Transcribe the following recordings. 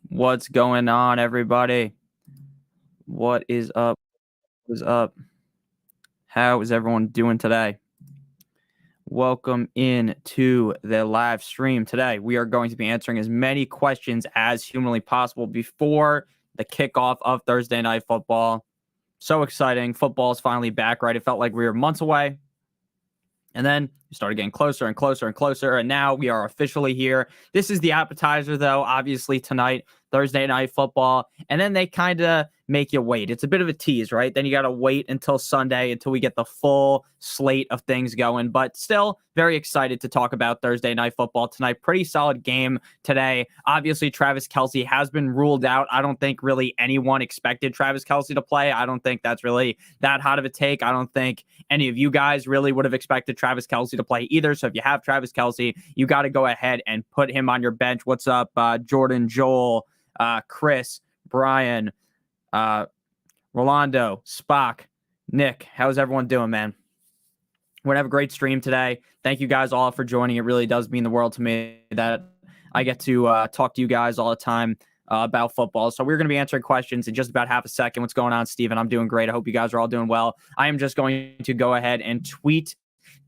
What's going on, everybody? What is up? What is up? How is everyone doing today? Welcome in to the live stream today. We are going to be answering as many questions as humanly possible before the kickoff of Thursday Night Football. So exciting. Football is finally back, right? It felt like we were months away. And then we started getting closer and closer and closer. And now we are officially here. This is the appetizer, though, obviously, tonight, Thursday Night Football. And then they kind of make you wait. It's a bit of a tease, right? Then you got to wait until Sunday until we get the full slate of things going. But still very excited to talk about Thursday Night Football tonight. Pretty solid game today. Obviously, Travis Kelce has been ruled out. I don't think really anyone expected Travis Kelce to play. I don't think that's really that hot of a take. I don't think any of you guys really would have expected Travis Kelce to play either. So if you have Travis Kelce, you got to go ahead and put him on your bench. What's up, Jordan, Joel, Chris, Brian, Rolando, Spock, Nick? How's everyone doing, man? We're gonna have a great stream today. Thank you guys all for joining. It really does mean the world to me that I get to talk to you guys all the time about football. So we're going to be answering questions in just about half a second. What's going on, Steven? I'm doing great. I hope you guys are all doing well. I am just going to go ahead and tweet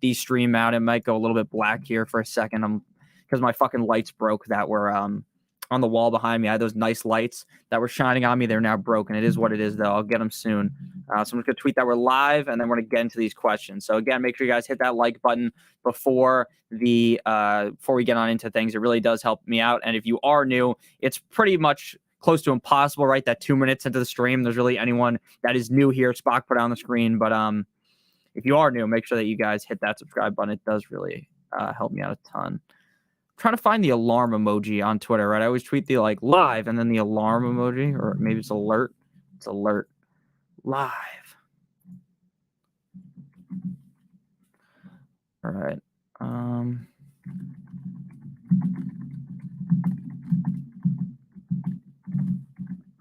the stream out. It might go a little bit black here for a second because my fucking lights broke that were on the wall behind me. I had those nice lights that were shining on me. They're now broken. It is what it is, though. I'll get them soon. So I'm just going to tweet that we're live, and then we're going to get into these questions. So, again, make sure you guys hit that like button before we get on into things. It really does help me out. And if you are new, it's pretty much close to impossible, right? That 2 minutes into the stream, there's really anyone that is new here. Spock put it on the screen. But if you are new, make sure that you guys hit that subscribe button. It does really help me out a ton. Trying to find the alarm emoji on Twitter, right? I always tweet the live and then the alarm emoji, or maybe it's alert. It's alert live. All right.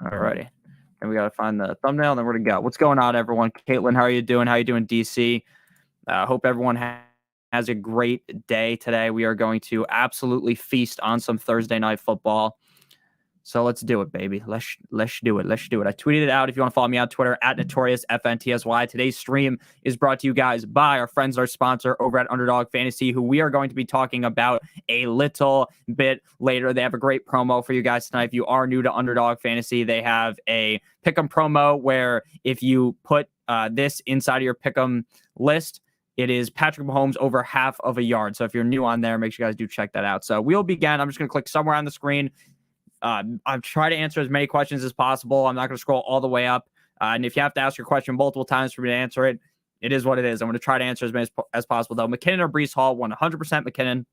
Alrighty. And we got to find the thumbnail, and then we're going to go. What's going on, everyone? Caitlin, how are you doing? How are you doing, DC? Hope everyone has a great day today. We are going to absolutely feast on some Thursday Night Football. So let's do it, baby. Let's do it. Let's do it. I tweeted it out. If you want to follow me on Twitter, at NotoriousFantasy. Today's stream is brought to you guys by our friends, our sponsor over at Underdog Fantasy, who we are going to be talking about a little bit later. They have a great promo for you guys tonight. If you are new to Underdog Fantasy, they have a pick'em promo where if you put this inside of your pick'em list, it is Patrick Mahomes over half of a yard. So if you're new on there, make sure you guys do check that out. So we'll begin. I'm just going to click somewhere on the screen. I've tried to answer as many questions as possible. I'm not going to scroll all the way up. And if you have to ask your question multiple times for me to answer it, it is what it is. I'm going to try to answer as many as possible, though. McKinnon or Breece Hall, 100% McKinnon.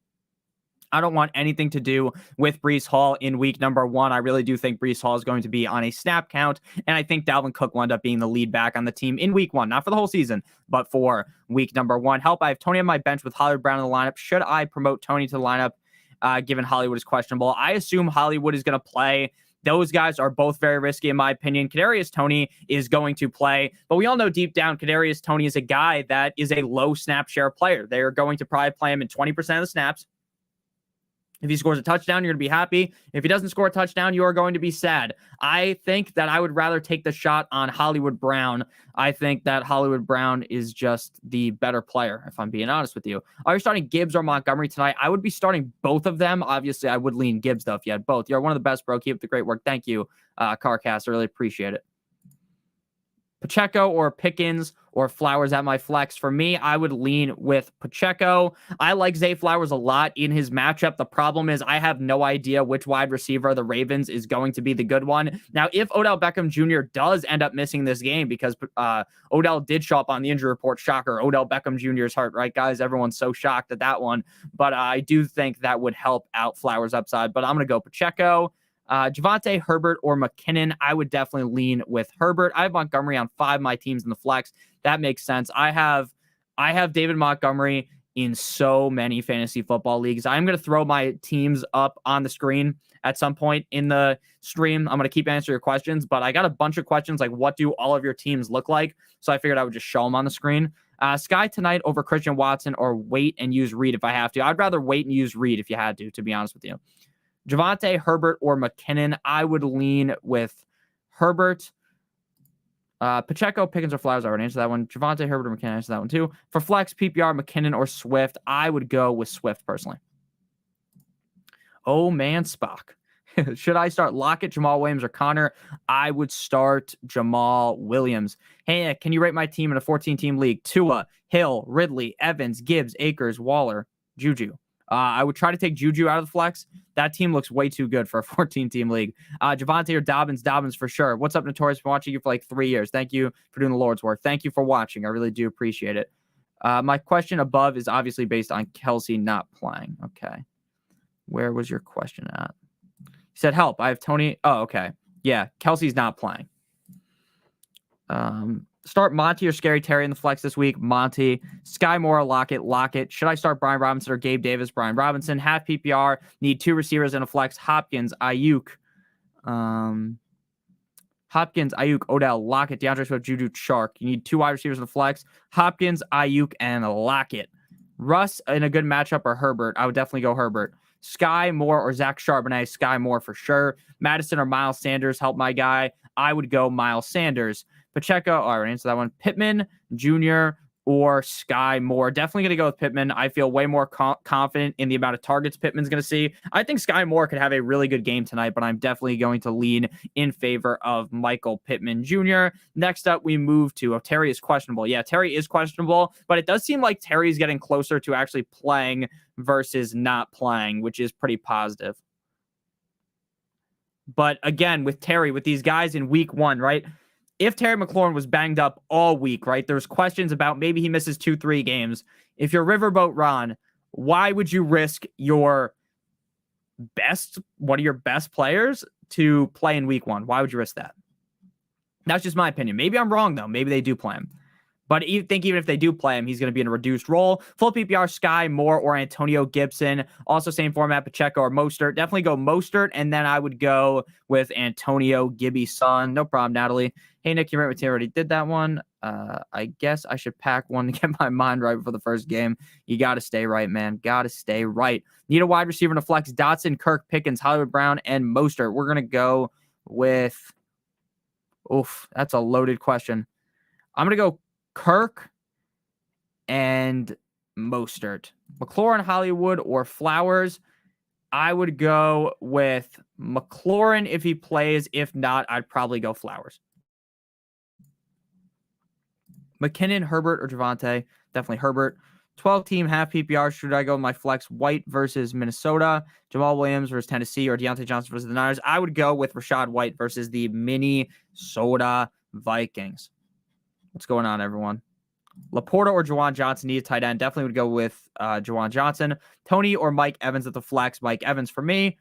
I don't want anything to do with Breece Hall in week number 1. I really do think Breece Hall is going to be on a snap count, and I think Dalvin Cook will end up being the lead back on the team in week 1, not for the whole season, but for week number 1. Help, I have Tony on my bench with Hollywood Brown in the lineup. Should I promote Tony to the lineup given Hollywood is questionable? I assume Hollywood is going to play. Those guys are both very risky, in my opinion. Kadarius Toney is going to play, but we all know deep down Kadarius Toney is a guy that is a low snap share player. They are going to probably play him in 20% of the snaps. If he scores a touchdown, you're going to be happy. If he doesn't score a touchdown, you are going to be sad. I think that I would rather take the shot on Hollywood Brown. I think that Hollywood Brown is just the better player, if I'm being honest with you. Are you starting Gibbs or Montgomery tonight? I would be starting both of them. Obviously, I would lean Gibbs, though, if you had both. You're one of the best, bro. Keep up the great work. Thank you, Carcast. I really appreciate it. Pacheco or Pickens or Flowers at my flex. For me, I would lean with Pacheco. I like Zay Flowers a lot in his matchup. The problem is I have no idea which wide receiver the Ravens is going to be the good one. Now, if Odell Beckham Jr. does end up missing this game, because Odell did show up on the injury report, shocker, Odell Beckham Jr.'s hurt, right, guys? Everyone's so shocked at that one. But I do think that would help out Flowers' upside. But I'm going to go Pacheco. Javonte, Herbert, or McKinnon. I would definitely lean with Herbert. I have Montgomery on 5 of my teams in the flex. That makes sense. I have David Montgomery in so many fantasy football leagues. I'm going to throw my teams up on the screen at some point in the stream. I'm going to keep answering your questions, but I got a bunch of questions like, what do all of your teams look like? So I figured I would just show them on the screen. Sky tonight over Christian Watson, or wait and use Reed if I have to. I'd rather wait and use Reed if you had to be honest with you. Javonte, Herbert, or McKinnon. I would lean with Herbert. Pacheco, Pickens, or Flowers. I already answered that one. Javonte, Herbert, or McKinnon. I answered that one too. For flex, PPR, McKinnon or Swift. I would go with Swift personally. Oh man, Spock. Should I start Lockett, Jamal Williams, or Connor? I would start Jamal Williams. Hey, can you rate my team in a 14-team league? Tua, Hill, Ridley, Evans, Gibbs, Akers, Waller, Juju. I would try to take Juju out of the flex. That team looks way too good for a 14-team league. Javonte or Dobbins? Dobbins for sure. What's up, Notorious? Been watching you for like 3 years. Thank you for doing the Lord's work. Thank you for watching. I really do appreciate it. My question above is obviously based on Kelsey not playing. Okay. Where was your question at? He said, help. I have Tony. Oh, okay. Yeah, Kelsey's not playing. Start Monty or Scary Terry in the flex this week. Monty. Sky Moore, Lockett. Should I start Brian Robinson or Gabe Davis? Brian Robinson. Half PPR. Need 2 receivers in a flex. Hopkins, Ayuk. Odell, Lockett, DeAndre Swift, Juju, Chark. You need 2 wide receivers in the flex. Hopkins, Ayuk, and Lockett. Russ in a good matchup or Herbert? I would definitely go Herbert. Sky Moore or Zach Charbonnet? Sky Moore for sure. Madison or Miles Sanders? Help my guy. I would go Miles Sanders. Pacheco, I already answered that one. Pittman Jr. or Sky Moore? Definitely going to go with Pittman. I feel way more confident in the amount of targets Pittman's going to see. I think Sky Moore could have a really good game tonight, but I'm definitely going to lean in favor of Michael Pittman Jr. Next up, we move to Terry is questionable. Yeah, Terry is questionable, but it does seem like Terry's getting closer to actually playing versus not playing, which is pretty positive. But again, with Terry, with these guys in week 1, right? If Terry McLaurin was banged up all week, right? There's questions about maybe he misses 2-3 games. If you're Riverboat Ron, why would you risk one of your best players to play in week 1? Why would you risk that? That's just my opinion. Maybe I'm wrong, though. Maybe they do play him. But I think even if they do play him, he's going to be in a reduced role. Full PPR, Sky Moore or Antonio Gibson. Also same format, Pacheco or Mostert. Definitely go Mostert, and then I would go with Antonio Gibby's son. No problem, Natalie. Hey, Nick, you already did that one. I guess I should pack one to get my mind right before the first game. You got to stay right, man. Got to stay right. Need a wide receiver to flex. Dotson, Kirk, Pickens, Hollywood Brown, and Mostert. We're going to go with... Oof, that's a loaded question. I'm going to go Kirk and Mostert. McLaurin, Hollywood, or Flowers? I would go with McLaurin if he plays. If not, I'd probably go Flowers. McKinnon, Herbert, or Javonte? Definitely Herbert. 12-team half PPR. Should I go with my flex? White versus Minnesota, Jamal Williams versus Tennessee, or Deontay Johnson versus the Niners? I would go with Rashad White versus the Minnesota Vikings. What's going on, everyone? Laporta or Juwan Johnson? Need a tight end. Definitely would go with Juwan Johnson. Tony or Mike Evans at the flex? Mike Evans for me.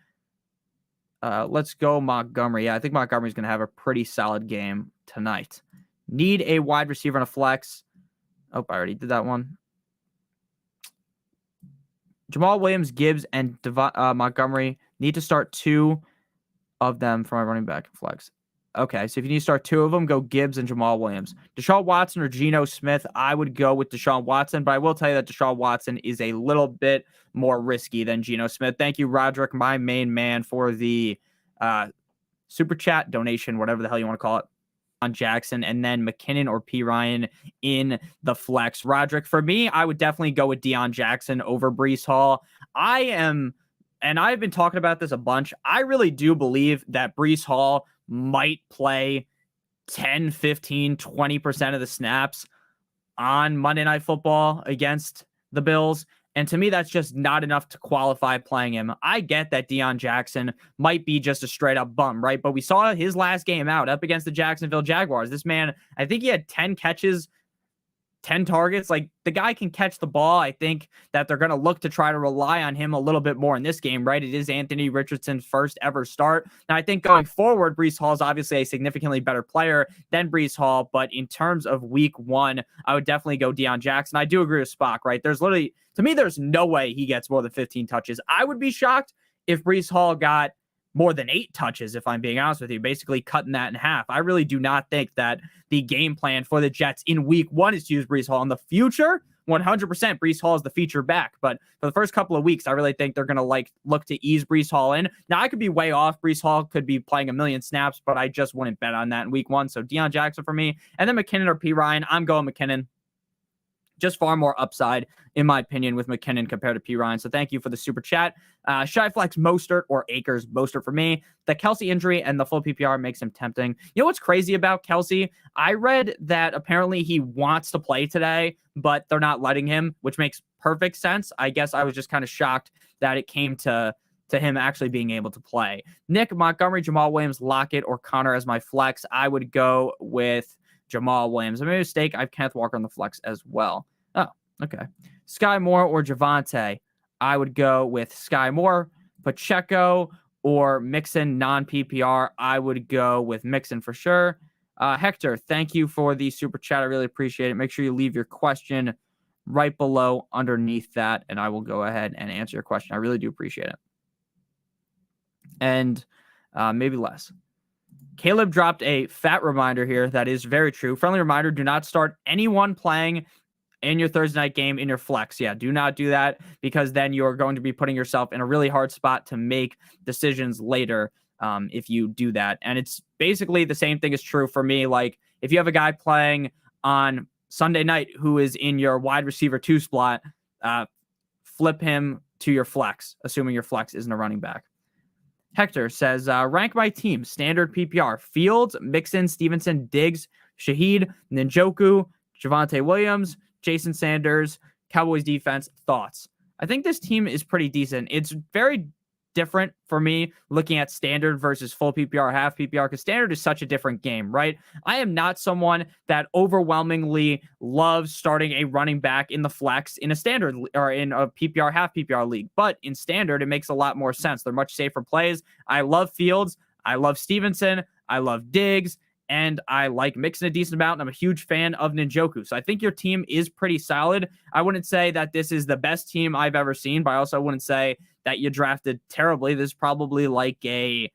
Let's go Montgomery. Yeah, I think Montgomery's going to have a pretty solid game tonight. Need a wide receiver on a flex. Oh, I already did that one. Jamal Williams, Gibbs, and Montgomery. Need to start 2 of them for my running back flex. Okay, so if you need to start 2 of them, go Gibbs and Jamal Williams. Deshaun Watson or Geno Smith? I would go with Deshaun Watson, but I will tell you that Deshaun Watson is a little bit more risky than Geno Smith. Thank you, Roderick, my main man, for the super chat donation, whatever the hell you want to call it, on Jackson, and then McKinnon or P. Ryan in the flex. Roderick, for me, I would definitely go with Deion Jackson over Breece Hall. And I've been talking about this a bunch, I really do believe that Breece Hall might play 10, 15, 20% of the snaps on Monday Night Football against the Bills. And to me, that's just not enough to qualify playing him. I get that Deion Jackson might be just a straight up bum, right? But we saw his last game out up against the Jacksonville Jaguars. This man, I think he had 10 catches, 10 targets. Like, the guy can catch the ball. I think that they're going to look to try to rely on him a little bit more in this game, right? It is Anthony Richardson's first ever start. Now, I think going forward, Breece Hall is obviously a significantly better player than Breece Hall, but in terms of week 1, I would definitely go Deion Jackson. I do agree with Spock, right? There's literally, to me, there's no way he gets more than 15 touches. I would be shocked if Breece Hall got more than 8 touches, if I'm being honest with you, basically cutting that in half. I really do not think that the game plan for the Jets in week 1 is to use Breece Hall. In the future, 100% Breece Hall is the feature back. But for the first couple of weeks, I really think they're going to look to ease Breece Hall in. Now, I could be way off. Breece Hall could be playing a million snaps, but I just wouldn't bet on that in week 1. So Deion Jackson for me. And then McKinnon or P. Ryan. I'm going McKinnon. Just far more upside, in my opinion, with McKinnon compared to P. Ryan. So thank you for the super chat. Should I flex Mostert or Akers? Mostert for me. The Kelsey injury and the full PPR makes him tempting. You know what's crazy about Kelsey? I read that apparently he wants to play today, but they're not letting him, which makes perfect sense. I guess I was just kind of shocked that it came to him actually being able to play. Nick, Montgomery, Jamal Williams, Lockett, or Connor as my flex. I would go with Jamal Williams. I made a mistake. I have Kenneth Walker on the flex as well. Oh, okay. Sky Moore or Javonte. I would go with Sky Moore. Pacheco or Mixon, non-PPR. I would go with Mixon for sure. Hector, thank you for the super chat. I really appreciate it. Make sure you leave your question right below underneath that, and I will go ahead and answer your question. I really do appreciate it. And maybe less. Caleb dropped a fat reminder here that is very true. Friendly reminder, do not start anyone playing in your Thursday night game in your flex. Yeah, do not do that, because then you're going to be putting yourself in a really hard spot to make decisions later if you do that. And it's basically the same thing is true for me. Like, if you have a guy playing on Sunday night who is in your wide receiver 2 slot, flip him to your flex, assuming your flex isn't a running back. Hector says, rank my team. Standard PPR. Fields, Mixon, Stevenson, Diggs, Shaheed, Njoku, Javonte Williams, Jason Sanders, Cowboys defense. Thoughts? I think this team is pretty decent. It's very different for me looking at standard versus full PPR, half PPR, because standard is such a different game, right? I am not someone that overwhelmingly loves starting a running back in the flex in a standard or in a PPR, half PPR league. But in standard, it makes a lot more sense. They're much safer plays. I love Fields. I love Stevenson. I love Diggs. And I like Mixon a decent amount, and I'm a huge fan of Njoku. So I think your team is pretty solid. I wouldn't say that this is the best team I've ever seen, but I also wouldn't say that you drafted terribly. This is probably like a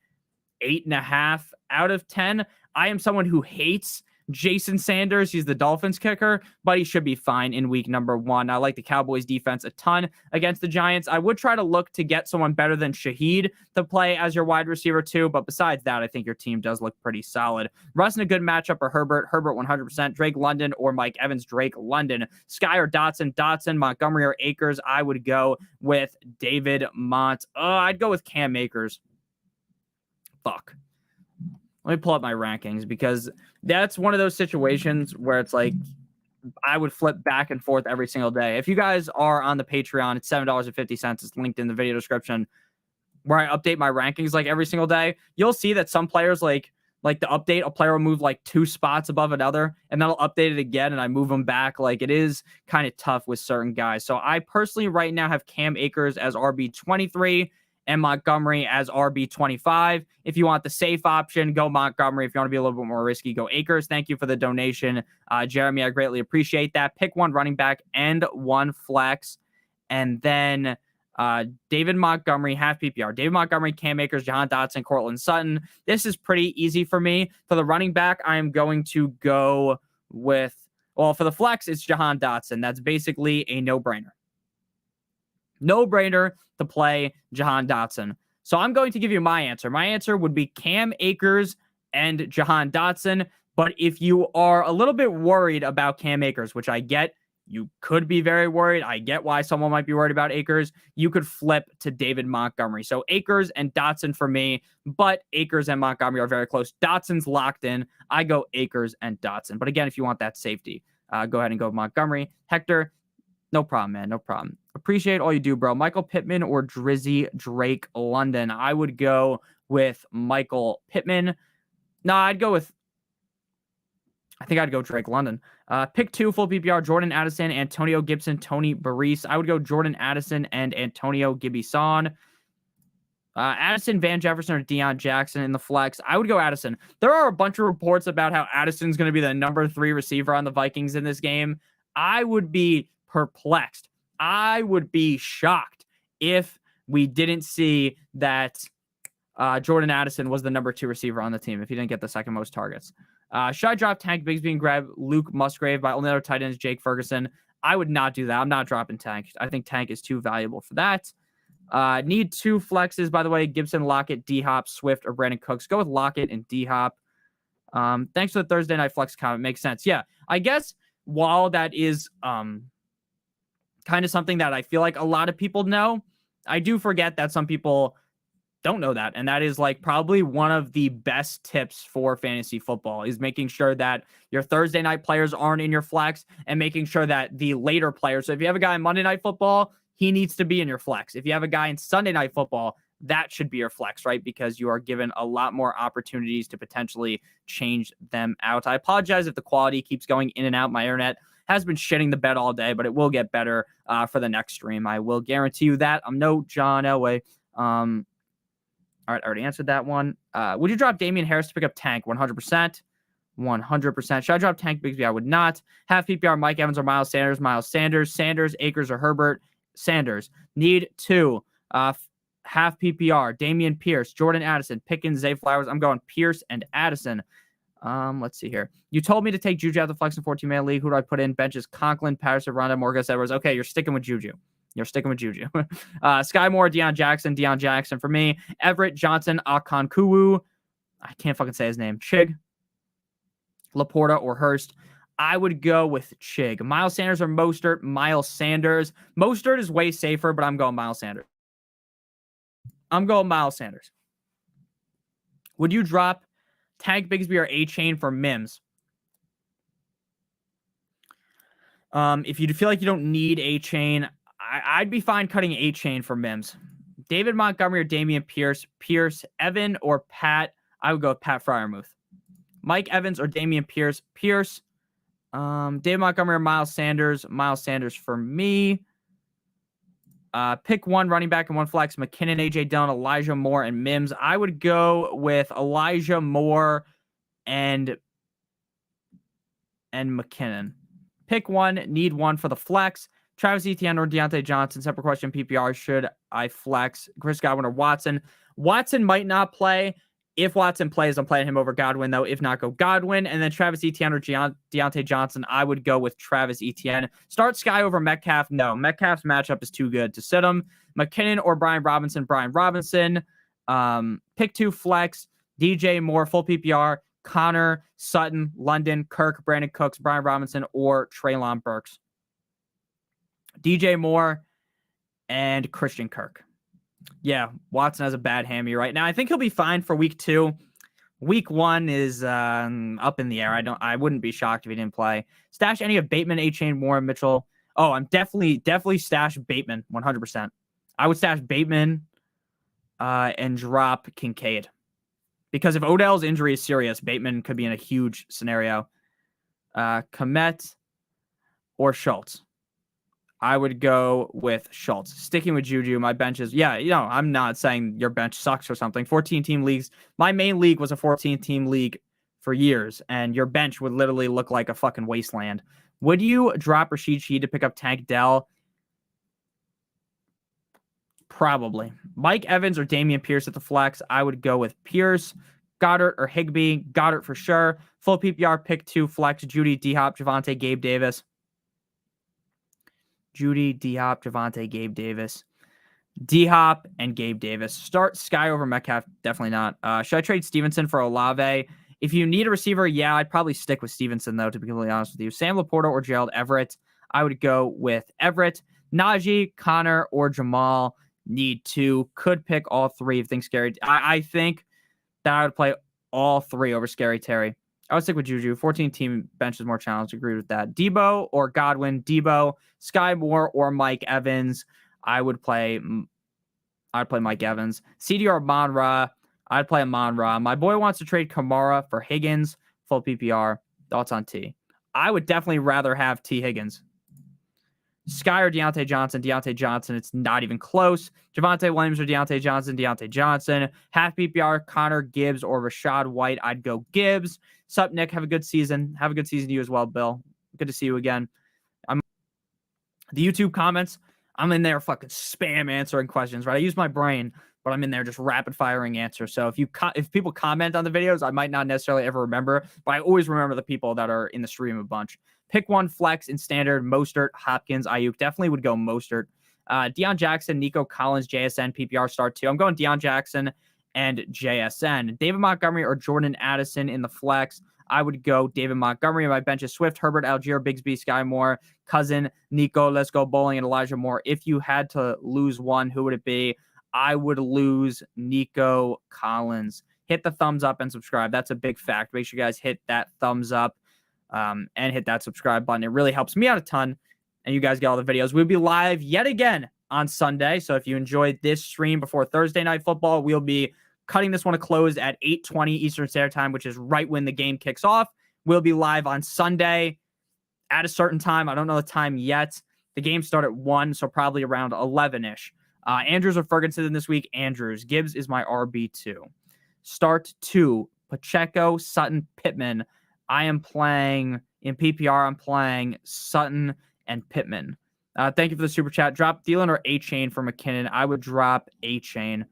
8.5 out of 10. I am someone who hates Jason Sanders. He's the Dolphins kicker, but he should be fine in week number 1. I like the Cowboys defense a ton against the Giants. I would try to look to get someone better than Shaheed to play as your wide receiver 2, but besides that, I think your team does look pretty solid. Russ in a good matchup or Herbert 100%, Drake London or Mike Evans, Drake London, Sky or Dotson, Montgomery or Akers. I would go with David Mont. I'd go with Cam Akers. Fuck. Let me pull up my rankings, because that's one of those situations where it's like I would flip back and forth every single day. If you guys are on the Patreon, it's $7.50. It's linked in the video description, where I update my rankings like every single day. You'll see that some players like the update, a player will move like 2 spots above another, and then I'll update it again and I move them back. Like, it is kind of tough with certain guys. So I personally right now have Cam Akers as RB23 and Montgomery as RB25. If you want the safe option, go Montgomery. If you want to be a little bit more risky, go Akers. Thank you for the donation, Jeremy. I greatly appreciate that. Pick 1 running back and 1 flex. And then David Montgomery, half PPR. David Montgomery, Cam Akers, Jahan Dotson, Cortland Sutton. This is pretty easy for me. For the running back, I am going to go with, well, for the flex, it's Jahan Dotson. That's basically a no-brainer. No-brainer to play Jahan Dotson. So I'm going to give you my answer. My answer would be Cam Akers and Jahan Dotson. But if you are a little bit worried about Cam Akers, which I get, you could be very worried. I get why someone might be worried about Akers. You could flip to David Montgomery. So Akers and Dotson for me, but Akers and Montgomery are very close. Dotson's locked in. I go Akers and Dotson. But again, if you want that safety, go ahead and go Montgomery. Hector, no problem, man. No problem. Appreciate all you do, bro. Michael Pittman or Drizzy Drake London? I would go with Michael Pittman. No, I think I'd go Drake London. Pick 2, full PPR, Jordan Addison, Antonio Gibson, Tony Barese. I would go Jordan Addison and Antonio Gibson. Addison, Van Jefferson, or Deion Jackson in the flex. I would go Addison. There are a bunch of reports about how Addison's going to be the number 3 receiver on the Vikings in this game. I would be perplexed. I would be shocked if we didn't see that Jordan Addison was the number 2 receiver on the team if he didn't get the second most targets. Should I drop Tank Bigsby and grab Luke Musgrave? My only other tight end is Jake Ferguson. I would not do that. I'm not dropping Tank. I think Tank is too valuable for that. Need 2 flexes, by the way. Gibson, Lockett, D-Hop, Swift, or Brandon Cooks. Go with Lockett and D-Hop. Thanks for the Thursday night flex comment. Makes sense. Yeah, I guess while that is kind of something that I feel like a lot of people know, I do forget that some people don't know that. And that is like probably one of the best tips for fantasy football is making sure that your Thursday night players aren't in your flex and making sure that the later players. So if you have a guy in Monday Night Football, he needs to be in your flex. If you have a guy in Sunday Night Football, that should be your flex, right? Because you are given a lot more opportunities to potentially change them out. I apologize if the quality keeps going in and out. My internet has been shitting the bed all day, but it will get better for the next stream. I will guarantee you that. I'm no John Elway. All right, I already answered that one. Would you drop Damian Harris to pick up Tank? 100%. 100%. Should I drop Tank Bigsby? I would not. Half PPR, Mike Evans or Miles Sanders? Miles Sanders. Sanders, Akers, or Herbert? Sanders. Need 2. Half PPR, Damian Pierce, Jordan Addison, Pickens, Zay Flowers. I'm going Pierce and Addison. Let's see here. You told me to take Juju out the flex in 14-man league. Who do I put in? Benches Conklin, Patterson, Rondell, Morgan, Edwards. Okay, you're sticking with Juju. You're sticking with Juju. Sky Moore, Deion Jackson for me. Everett, Johnson, Akonkuwu. I can't fucking say his name. Chig, Laporta, or Hurst. I would go with Chig. Miles Sanders or Mostert. Miles Sanders. Mostert is way safer, but I'm going Miles Sanders. Would you drop Tank Bigsby or A-Chain for Mims? If you feel like you don't need A-Chain, I'd be fine cutting A-Chain for Mims. David Montgomery or Damian Pierce? Pierce. Evan or Pat? I would go with Pat Freiermuth. Mike Evans or Damian Pierce? Pierce. David Montgomery or Miles Sanders? Miles Sanders for me. Pick 1 running back and 1 flex. McKinnon, AJ Dillon, Elijah Moore, and Mims. I would go with Elijah Moore and McKinnon. Pick 1, need 1 for the flex. Travis Etienne or Deontay Johnson. Separate question, PPR. Should I flex Chris Godwin or Watson? Watson might not play. If Watson plays, I'm playing him over Godwin, though. If not, go Godwin. And then Travis Etienne or Deontay Johnson, I would go with Travis Etienne. Start Sky over Metcalf? No. Metcalf's matchup is too good to sit him. McKinnon or Brian Robinson? Brian Robinson. Pick 2 flex. DJ Moore, full PPR. Connor, Sutton, London, Kirk, Brandon Cooks, Brian Robinson, or Treylon Burks. DJ Moore and Christian Kirk. Yeah, Watson has a bad hammy right now. I think he'll be fine for week 2. Week 1 is up in the air. I wouldn't be shocked if he didn't play. Stash any of Bateman, A-Chain, Warren, Mitchell. Oh, I'm definitely stash Bateman 100%. I would stash Bateman and drop Kincaid. Because if Odell's injury is serious, Bateman could be in a huge scenario. Komet or Schultz. I would go with Schultz. Sticking with Juju, my bench is, I'm not saying your bench sucks or something. 14-team leagues. My main league was a 14-team league for years, and your bench would literally look like a fucking wasteland. Would you drop Rashid Shaheed to pick up Tank Dell? Probably. Mike Evans or Damian Pierce at the flex? I would go with Pierce. Goddard or Higbee? Goddard for sure. Full PPR, pick 2 flex. Judy, D-Hop, Javonte, Gabe Davis. Judy, D-Hop, Javonte, Gabe Davis. D-Hop and Gabe Davis. Start Sky over Metcalf. Definitely not. Should I trade Stevenson for Olave? If you need a receiver, yeah, I'd probably stick with Stevenson, though, to be completely honest with you. Sam Laporta or Gerald Everett? I would go with Everett. Najee, Connor, or Jamal. Need 2. Could pick all 3 if things scary. I think that I would play all 3 over Scary Terry. I would stick with Juju. 14-team bench is more challenged. Agree with that. Debo or Godwin? Debo. Sky Moore or Mike Evans? I would play Mike Evans. CD or Amon-Ra? I'd play Amon-Ra. My boy wants to trade Kamara for Higgins. Full PPR. Thoughts on T? I would definitely rather have T. Higgins. Sky or Deontay Johnson? Deontay Johnson. It's not even close. Javonte Williams or Deontay Johnson? Deontay Johnson. Half PPR, Connor Gibbs or Rashad White? I'd go Gibbs. Sup, Nick? Have a good season. Have a good season to you as well, Bill. Good to see you again. The YouTube comments, I'm in there fucking spam answering questions, right? I use my brain but I'm in there just rapid firing answers. So if people comment on the videos, I might not necessarily ever remember, but I always remember the people that are in the stream a bunch. Pick one flex in standard: Mostert, Hopkins, Ayuk. Definitely would go Mostert. Deion Jackson, Nico Collins, JSN, PPR start 2. I'm going Deion Jackson and JSN. David Montgomery or Jordan Addison in the flex. I would go David Montgomery. My bench is Swift, Herbert, Algier, Bigsby, Sky Moore, Cousin, Nico, Let's Go Bowling, and Elijah Moore. If you had to lose one, who would it be? I would lose Nico Collins. Hit the thumbs up and subscribe. That's a big fact. Make sure you guys hit that thumbs up and hit that subscribe button. It really helps me out a ton, and you guys get all the videos. We'll be live yet again on Sunday. So if you enjoyed this stream before Thursday Night Football, we'll be cutting this one to close at 8:20 Eastern Standard Time, which is right when the game kicks off. We'll be live on Sunday at a certain time. I don't know the time yet. The game started at 1, so probably around 11-ish. Andrews or Ferguson this week? Andrews. Gibbs is my RB2. Start 2, Pacheco, Sutton, Pittman. I am playing, in PPR, I'm playing Sutton and Pittman. Thank you for the super chat. Drop Thielen or A-Chain for McKinnon. I would drop A-Chain.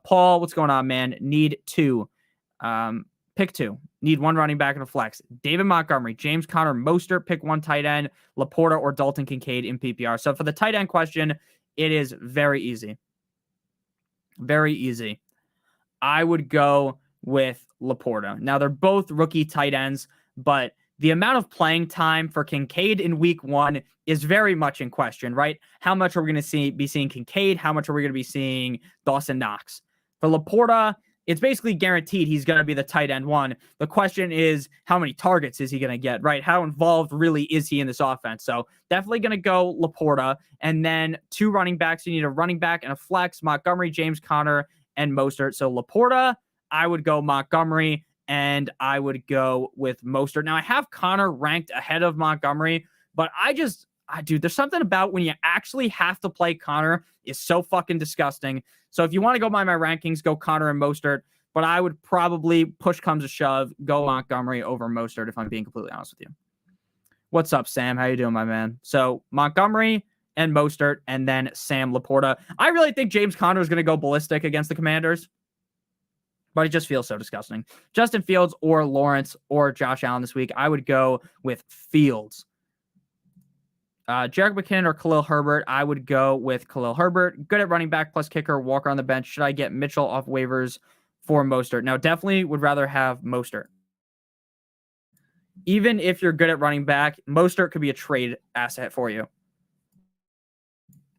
Paul, what's going on, man? Need 2. Pick 2. Need 1 running back and a flex. David Montgomery, James Conner, Mostert. Pick 1 tight end. Laporta or Dalton Kincaid in PPR. So for the tight end question, it is very easy. Very easy. I would go with Laporta. Now, they're both rookie tight ends, but the amount of playing time for Kincaid in week 1 is very much in question, right? How much are we going to be seeing Kincaid? How much are we going to be seeing Dawson Knox? For Laporta, it's basically guaranteed he's going to be the tight end 1. The question is, how many targets is he going to get, right? How involved really is he in this offense? So definitely going to go Laporta. And then 2 running backs. You need a running back and a flex: Montgomery, James Conner, and Mostert. So Laporta, I would go Montgomery, and I would go with Mostert. Now, I have Conner ranked ahead of Montgomery, but dude, there's something about when you actually have to play Conner is so fucking disgusting. So if you want to go by my rankings, go Conner and Mostert, but I would probably, push comes to shove, go Montgomery over Mostert if I'm being completely honest with you. What's up, Sam? How you doing, my man? So Montgomery and Mostert, and then Sam Laporta. I really think James Conner is going to go ballistic against the Commanders, but it just feels so disgusting. Justin Fields or Lawrence or Josh Allen this week. I would go with Fields. Jerick McKinnon or Khalil Herbert. I would go with Khalil Herbert. Good at running back plus kicker. Walker on the bench. Should I get Mitchell off waivers for Mostert? Now, definitely would rather have Mostert. Even if you're good at running back, Mostert could be a trade asset for you.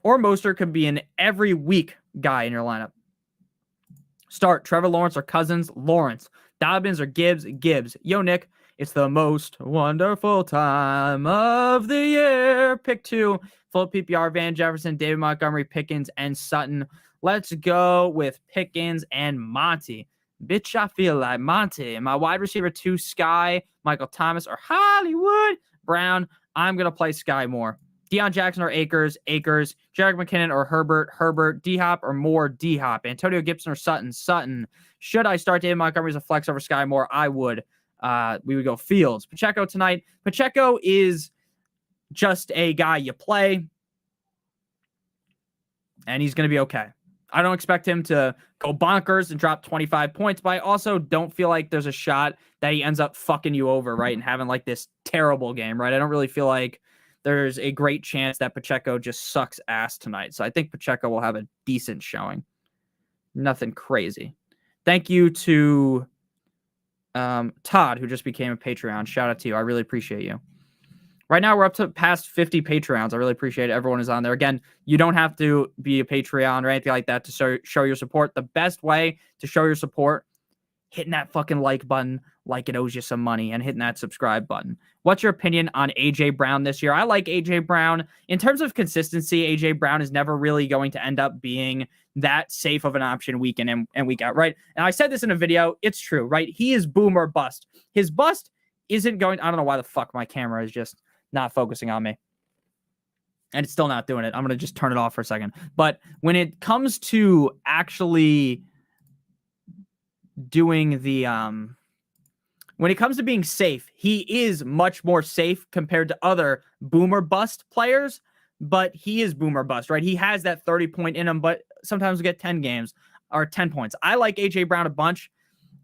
Or Mostert could be an every week guy in your lineup. Start Trevor Lawrence or Cousins. Lawrence. Dobbins or Gibbs. Gibbs. Yo, Nick. It's the most wonderful time of the year. Pick 2. Full PPR. Van Jefferson, David Montgomery, Pickens, and Sutton. Let's go with Pickens and Monty. Bitch, I feel like Monty. And my wide receiver 2, Sky, Michael Thomas, or Hollywood Brown. I'm going to play Sky Moore. Deion Jackson or Akers. Akers. Jerick McKinnon or Herbert. Herbert. D-Hop or Moore. D-Hop. Antonio Gibson or Sutton. Sutton. Should I start David Montgomery as a flex over Sky Moore? I would. We would go Fields. Pacheco tonight. Pacheco is just a guy you play, and he's going to be okay. I don't expect him to go bonkers and drop 25 points, but I also don't feel like there's a shot that he ends up fucking you over, right, and having like this terrible game, right? I don't really feel like there's a great chance that Pacheco just sucks ass tonight. So I think Pacheco will have a decent showing. Nothing crazy. Thank you to Todd, who just became a Patreon. Shout out to you. I really appreciate you. Right now, we're up to past 50 Patreons. I really appreciate it. Everyone is on there. Again, you don't have to be a Patreon or anything like that to show your support. The best way to show your support, hitting that fucking like button like it owes you some money, and hitting that subscribe button. What's your opinion on A.J. Brown this year? I like A.J. Brown. In terms of consistency, A.J. Brown is never really going to end up being that safe of an option week in and week out, right? And I said this in a video. It's true, right? He is boom or bust. His bust isn't going... I don't know why the fuck my camera is just not focusing on me. And it's still not doing it. I'm going to just turn it off for a second. But when it comes to actually doing the... when it comes to being safe, he is much more safe compared to other boomer bust players, but he is boomer bust, right? He has that 30-point in him, but sometimes we get 10 games. or 10 points. I like AJ Brown a bunch.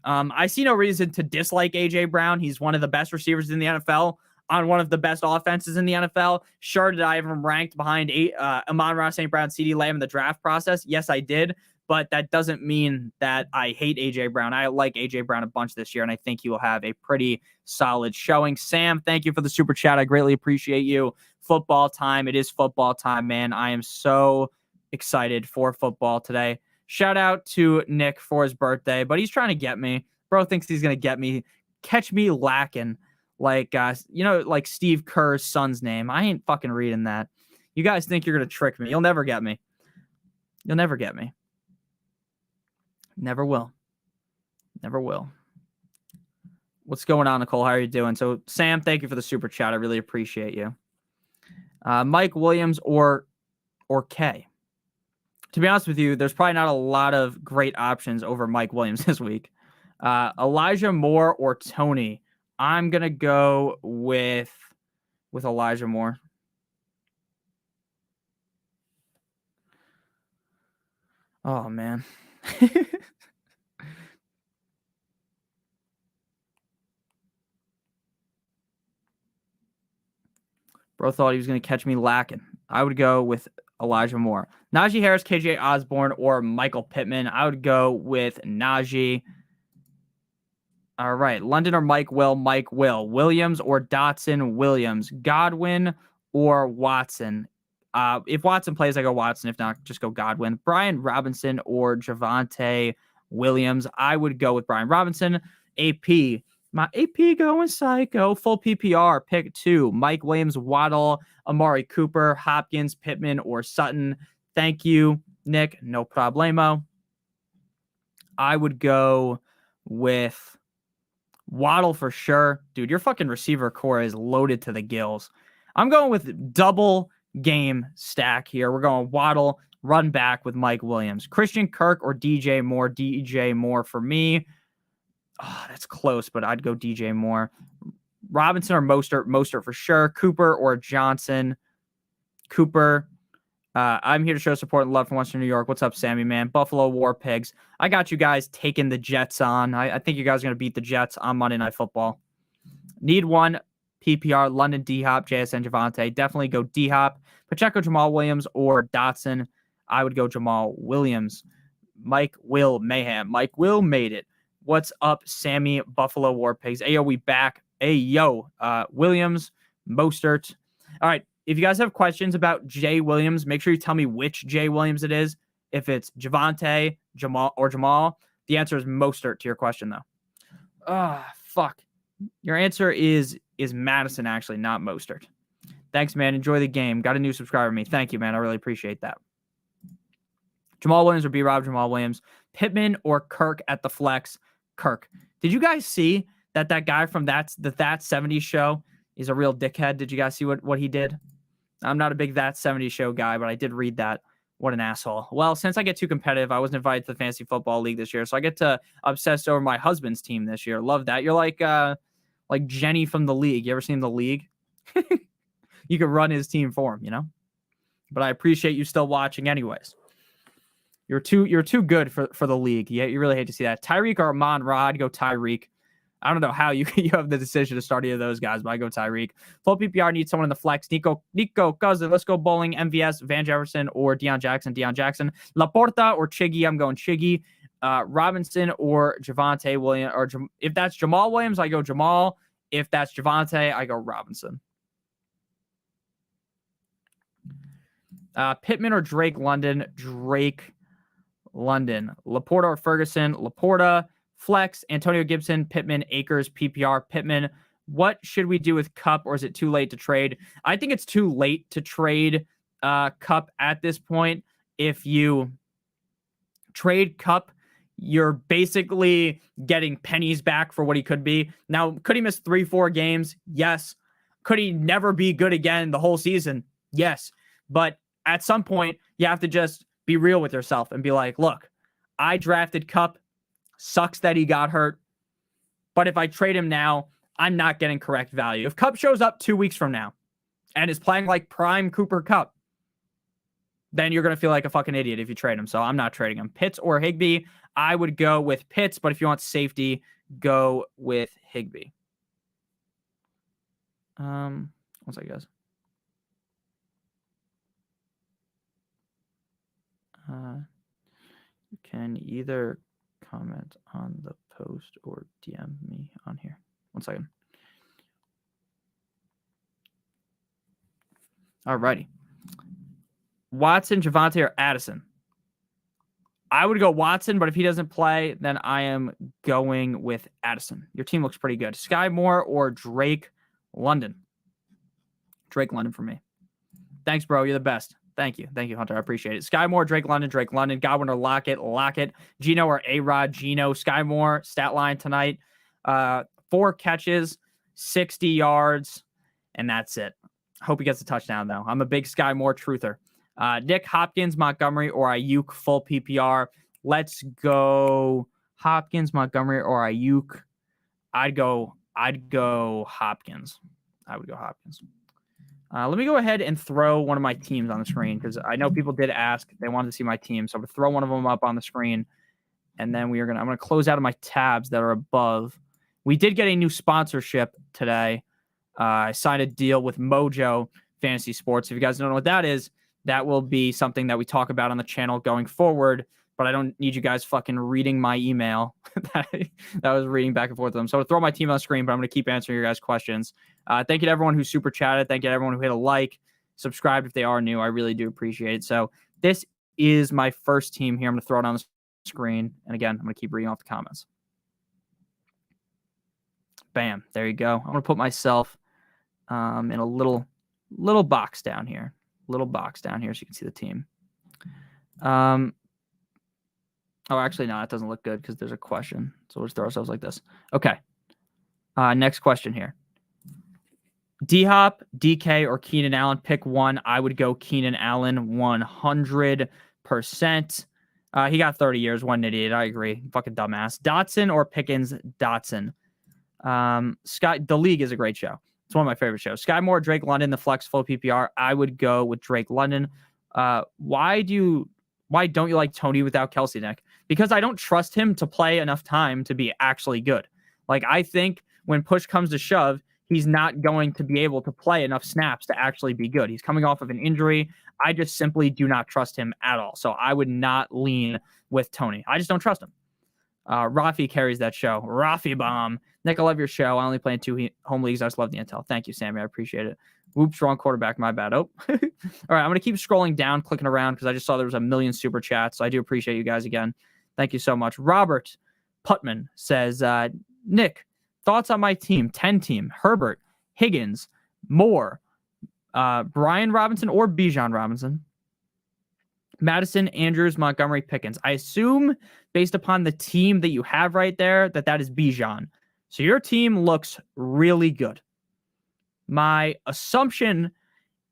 I see no reason to dislike AJ Brown. He's one of the best receivers in the NFL on one of the best offenses in the NFL. Sure, did I have him ranked behind Amon-Ra St. Brown, CeeDee Lamb in the draft process? Yes, I did. But that doesn't mean that I hate AJ Brown. I like AJ Brown a bunch this year, and I think he will have a pretty solid showing. Sam, thank you for the super chat. I greatly appreciate you. Football time. It is football time, man. I am so excited for football today. Shout out to Nick for his birthday, but he's trying to get me. Bro thinks he's going to get me. Catch me lacking. Like, like Steve Kerr's son's name. I ain't fucking reading that. You guys think you're going to trick me. You'll never get me. You'll never get me. Never will. Never will. What's going on, Nicole? How are you doing? So, Sam, thank you for the super chat. I really appreciate you. Mike Williams or K? To be honest with you, there's probably not a lot of great options over Mike Williams this week. Elijah Moore or Tony? I'm going to go with Elijah Moore. Oh, man. Bro thought he was going to catch me lacking. I would go with Elijah Moore. Najee Harris, KJ Osborne, or Michael Pittman. I would go with Najee. All right. London or Mike Will? Mike Will. Williams or Dotson? Williams. Godwin or Watson? If Watson plays, I go Watson. If not, just go Godwin. Brian Robinson or Javonte Williams? I would go with Brian Robinson. AP. My AP going psycho. Full PPR. Pick 2. Mike Williams, Waddle, Amari Cooper, Hopkins, Pittman, or Sutton. Thank you, Nick. No problemo. I would go with Waddle for sure. Dude, your fucking receiver core is loaded to the gills. I'm going with double game stack here. We're going Waddle, run back with Mike Williams. Christian Kirk or DJ Moore? DJ Moore for me. Oh, that's close, but I'd go DJ Moore. Robinson or Mostert? Mostert for sure. Cooper or Johnson? Cooper. I'm here to show support and love from Western New York. What's up, Sammy, man? Buffalo War Pigs. I got you guys taking the Jets on. I think you guys are going to beat the Jets on Monday Night Football. Need one. PPR, London, D-Hop, JSN, Javonte. Definitely go D-Hop. Pacheco, Jamal Williams, or Dotson. I would go Jamal Williams. Mike Will Mayhem. Mike Will made it. What's up, Sammy, Buffalo War Pigs? Ayo, we back. Ayo, Williams, Mostert. All right, if you guys have questions about Jay Williams, make sure you tell me which Jay Williams it is. If it's Javonte, Jamal, the answer is Mostert to your question, though. Fuck. Your answer is Madison, actually, not Mostert. Thanks, man. Enjoy the game. Got a new subscriber to me. Thank you, man. I really appreciate that. Jamal Williams or B-Rob? Jamal Williams. Pittman or Kirk at the flex? Kirk. Did you guys see that guy from That 70s Show is a real dickhead? Did you guys see what he did? I'm not a big That 70s Show guy, but I did read that. What an asshole. Well, since I get too competitive, I wasn't invited to the Fantasy Football League this year, so I get to obsess over my husband's team this year. Love that. You're like Jenny from The League. You ever seen The League? You could run his team for him, you know? But I appreciate you still watching anyways. You're too good for the league. Yeah, you really hate to see that. Tyreek or Amon-Ra? I'd go Tyreek. I don't know how you have the decision to start either of those guys, but I go Tyreek. Full PPR needs someone in the flex. Nico Cousin. Let's go bowling. MVS, Van Jefferson, or Deion Jackson. Laporta or Chiggy? I'm going Chiggy. Robinson or Javonte Williams? Or if that's Jamal Williams, I go Jamal. If that's Javonte, I go Robinson. Pittman or Drake London? Drake London. Laporta or Ferguson? Laporta. Flex, Antonio Gibson, Pittman, Akers, PPR, Pittman. What should we do with Cup, or is it too late to trade? I think it's too late to trade Cup at this point. If you trade Cup, you're basically getting pennies back for what he could be. Now, could he miss 3-4 games? Yes. Could he never be good again the whole season? Yes. But at some point, you have to just be real with yourself and be like, look, I drafted Cup. Sucks that he got hurt. But if I trade him now, I'm not getting correct value. If Cup shows up 2 weeks from now and is playing like prime Cooper Cup, then you're going to feel like a fucking idiot if you trade him. So I'm not trading him. Pitts or Higbee, I would go with Pitts, but if you want safety, go with Higbee. One second, guys. You can either comment on the post or DM me on here. One second. All righty. Watson, Javonte, or Addison? I would go Watson, but if he doesn't play, then I am going with Addison. Your team looks pretty good. Sky Moore or Drake London? Drake London for me. Thanks, bro. You're the best. Thank you. Thank you, Hunter. I appreciate it. Sky Moore, Drake London, Godwin or Lockett, Gino or A-Rod, Gino. Sky Moore, stat line tonight. 4 catches, 60 yards, and that's it. Hope he gets a touchdown, though. I'm a big Sky Moore truther. Nick, Hopkins, Montgomery, or Ayuk, full PPR. Let's go Hopkins, Montgomery, or Ayuk. I'd go Hopkins. I would go Hopkins. Let me go ahead and throw one of my teams on the screen because I know people did ask. They wanted to see my team. So I'm going to throw one of them up on the screen. And then I'm going to close out of my tabs that are above. We did get a new sponsorship today. I signed a deal with Mojo Fantasy Sports. If you guys don't know what that is, that will be something that we talk about on the channel going forward. But I don't need you guys fucking reading my email that I was reading back and forth with them. So I'll throw my team on the screen, but I'm going to keep answering your guys' questions. Thank you to everyone who super chatted. Thank you to everyone who hit a like, subscribed if they are new. I really do appreciate it. So this is my first team here. I'm going to throw it on the screen. And again, I'm going to keep reading off the comments. Bam. There you go. I'm going to put myself in a little box down here. Little box down here so you can see the team. Oh, actually, no, it doesn't look good because there's a question. So we'll just throw ourselves like this. Okay. Next question here. D-Hop, DK, or Keenan Allen? Pick one. I would go Keenan Allen 100%. He got 30 years. What an idiot. I agree. Fucking dumbass. Dotson or Pickens? Dotson. The League is a great show. It's one of my favorite shows. Sky Moore, Drake London, the flex full PPR. I would go with Drake London. Why don't you like Tony without Kelsey, Nick? Because I don't trust him to play enough time to be actually good. Like, I think when push comes to shove, he's not going to be able to play enough snaps to actually be good. He's coming off of an injury. I just simply do not trust him at all. So I would not lean with Tony. I just don't trust him. Rafi carries that show. Rafi bomb. Nick, I love your show. I only play in 2 home leagues. I just love the intel. Thank you, Sammy. I appreciate it. Whoops, wrong quarterback. My bad. Oh. All right, I'm going to keep scrolling down, clicking around because I just saw there was a million super chats. So I do appreciate you guys again. Thank you so much. Robert Putman says, Nick, thoughts on my team? 10 team. Herbert, Higgins, Moore, Brian Robinson or Bijan Robinson, Madison, Andrews, Montgomery, Pickens. I assume based upon the team that you have right there that is Bijan. So your team looks really good. My assumption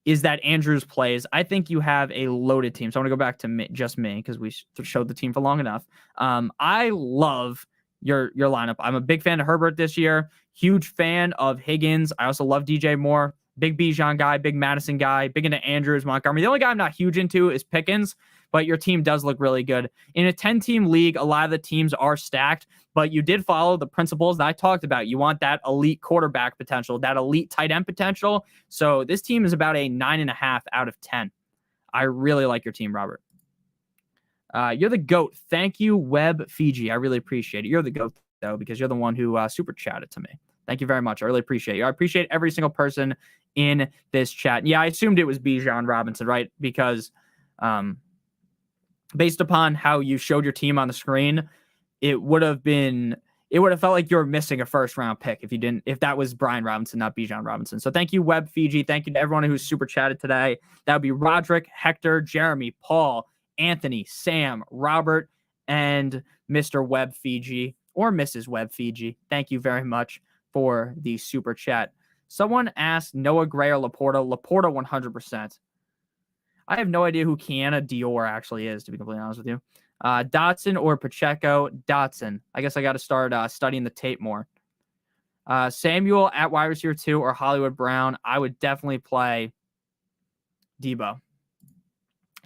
is that Andrews plays. I think you have a loaded team. So I'm going to go back to just me because we showed the team for long enough. I love your lineup. I'm a big fan of Herbert this year. Huge fan of Higgins. I also love DJ Moore. Big Bijan guy, big Madison guy, big into Andrews, Montgomery. The only guy I'm not huge into is Pickens, but your team does look really good. In a 10-team league, a lot of the teams are stacked, but you did follow the principles that I talked about. You want that elite quarterback potential, that elite tight end potential. So this team is about a 9.5 out of 10. I really like your team, Robert. You're the GOAT. Thank you, Web Fiji. I really appreciate it. You're the GOAT, though, because you're the one who super chatted to me. Thank you very much. I really appreciate you. I appreciate every single person in this chat. Yeah, I assumed it was Bijan Robinson, right? Because based upon how you showed your team on the screen, it would have felt like you were missing a first round pick if that was Brian Robinson, not Bijan Robinson. So thank you, Web Fiji. Thank you to everyone who's super chatted today. That would be Roderick, Hector, Jeremy, Paul, Anthony, Sam, Robert, and Mr. Web Fiji or Mrs. Web Fiji. Thank you very much for the super chat. Someone asked Noah Gray or Laporta. Laporta 100%. I have no idea who Kiana Dior actually is, to be completely honest with you. Dotson or Pacheco? Dotson. I guess I got to start studying the tape more. Samuel at wide receiver 2 or Hollywood Brown? I would definitely play Debo.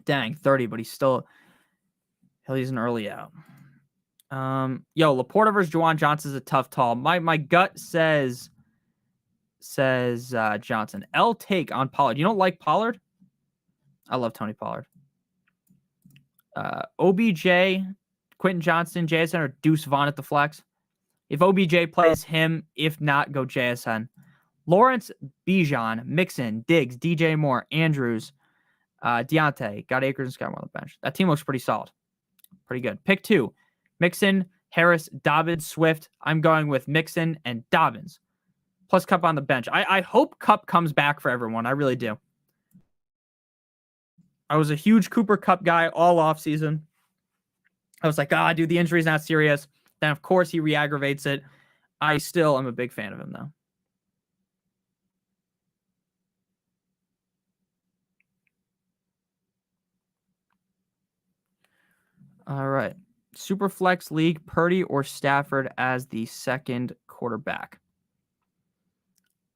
Dang, 30, but he's an early out. Laporta versus Juwan Johnson is a tough call. My gut says Johnson. L take on Pollard. You don't like Pollard? I love Tony Pollard. OBJ, Quentin Johnston, JSN, or Deuce Vaughn at the flex. If OBJ plays him, if not, go JSN. Lawrence, Bijan, Mixon, Diggs, DJ Moore, Andrews, Deontay, got Akers and Scott on the bench. That team looks pretty solid. Pretty good. Pick 2. Mixon, Harris, Dobbins, Swift. I'm going with Mixon and Dobbins. Plus Kupp on the bench. I hope Kupp comes back for everyone. I really do. I was a huge Cooper Kupp guy all offseason. I was like, dude, the injury's not serious. Then, of course, he re-aggravates it. I still am a big fan of him, though. All right. Superflex League, Purdy or Stafford as the second quarterback.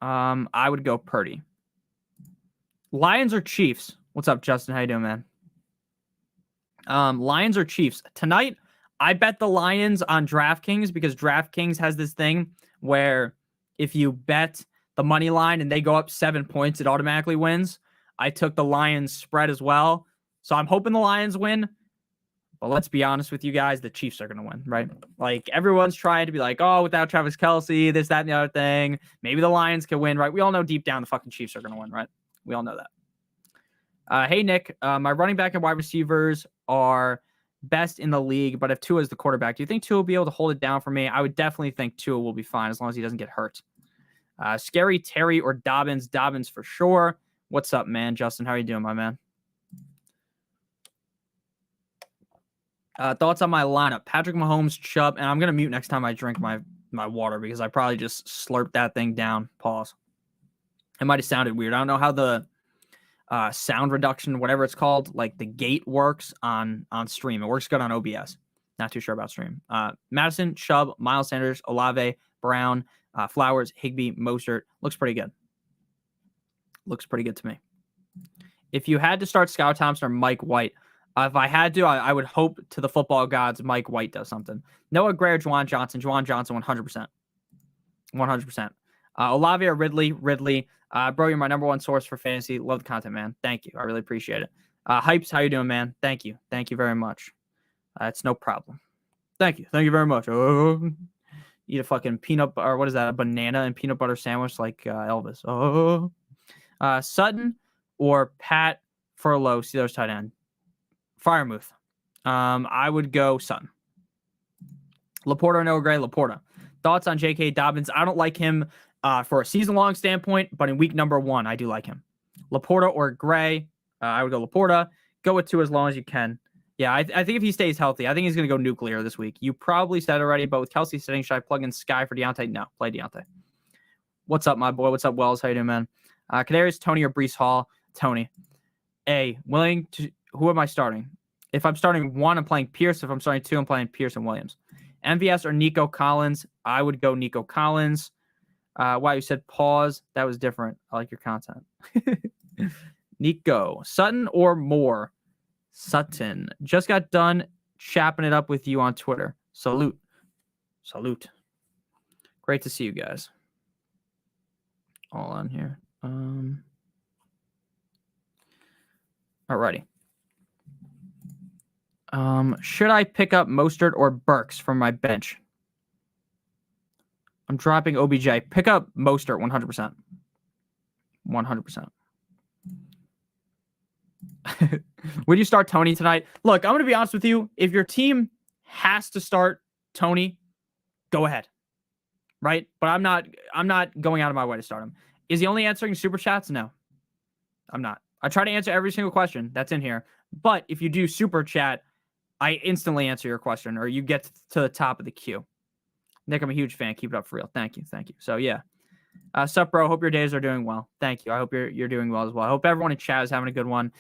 I would go Purdy. Lions or Chiefs? What's up, Justin? How you doing, man? Lions or Chiefs? Tonight, I bet the Lions on DraftKings because DraftKings has this thing where if you bet the money line and they go up 7 points, it automatically wins. I took the Lions spread as well. So I'm hoping the Lions win. But let's be honest with you guys, the Chiefs are going to win, right? Like, everyone's trying to be like, without Travis Kelce, this, that, and the other thing. Maybe the Lions can win, right? We all know deep down the fucking Chiefs are going to win, right? We all know that. Hey, Nick, my running back and wide receivers are best in the league, but if Tua is the quarterback, do you think Tua will be able to hold it down for me? I would definitely think Tua will be fine as long as he doesn't get hurt. Scary Terry or Dobbins? Dobbins for sure. What's up, man? Justin, how are you doing, my man? Thoughts on my lineup? Patrick Mahomes, Chubb, and I'm going to mute next time I drink my water because I probably just slurped that thing down. Pause. It might have sounded weird. I don't know how the sound reduction, whatever it's called, like the gate works on stream. It works good on OBS. Not too sure about stream. Madison, Chubb, Miles Sanders, Olave, Brown, Flowers, Higbee, Mostert. Looks pretty good. Looks pretty good to me. If you had to start Skylar Thompson or Mike White, if I had to, I would hope to the football gods Mike White does something. Noah Gray or Juwan Johnson. Juwan Johnson, 100%. 100%. Olave or Ridley. Bro, you're my number one source for fantasy. Love the content, man. Thank you. I really appreciate it. Hypes, how you doing, man? Thank you. Thank you very much. It's no problem. Thank you. Thank you very much. Eat a fucking peanut, or what is that? A banana and peanut butter sandwich like Elvis. Sutton or Pat Furlow, Steelers tight end. Firemouth. I would go Sutton. Laporta or Noah Gray? Laporta. Thoughts on J.K. Dobbins? I don't like him for a season-long standpoint, but in week number 1, I do like him. Laporta or Gray? I would go Laporta. Go with 2 as long as you can. Yeah, I think if he stays healthy, I think he's going to go nuclear this week. You probably said already, but with Kelce sitting, should I plug in Sky for Deontay? No, play Deontay. What's up, my boy? What's up, Wells? How you doing, man? Kadarius Toney or Breece Hall? Toney. Who am I starting? If I'm starting 1, I'm playing Pierce. If I'm starting 2, I'm playing Pierce and Williams. MVS or Nico Collins? I would go Nico Collins. Wow, you said pause. That was different. I like your content. Nico. Sutton or Moore? Sutton. Just got done chapping it up with you on Twitter. Salute. Great to see you guys. All on here. Alrighty. Should I pick up Mostert or Burks from my bench? I'm dropping OBJ. Pick up Mostert 100%. 100%. Would you start Tony tonight? Look, I'm going to be honest with you. If your team has to start Tony, go ahead. Right? But I'm not going out of my way to start him. Is he only answering super chats? No. I'm not. I try to answer every single question that's in here. But if you do super chat, I instantly answer your question or you get to the top of the queue. Nick, I'm a huge fan. Keep it up for real. Thank you. So yeah. Sup, bro? Hope your days are doing well. Thank you. I hope you're doing well as well. I hope everyone in chat is having a good one.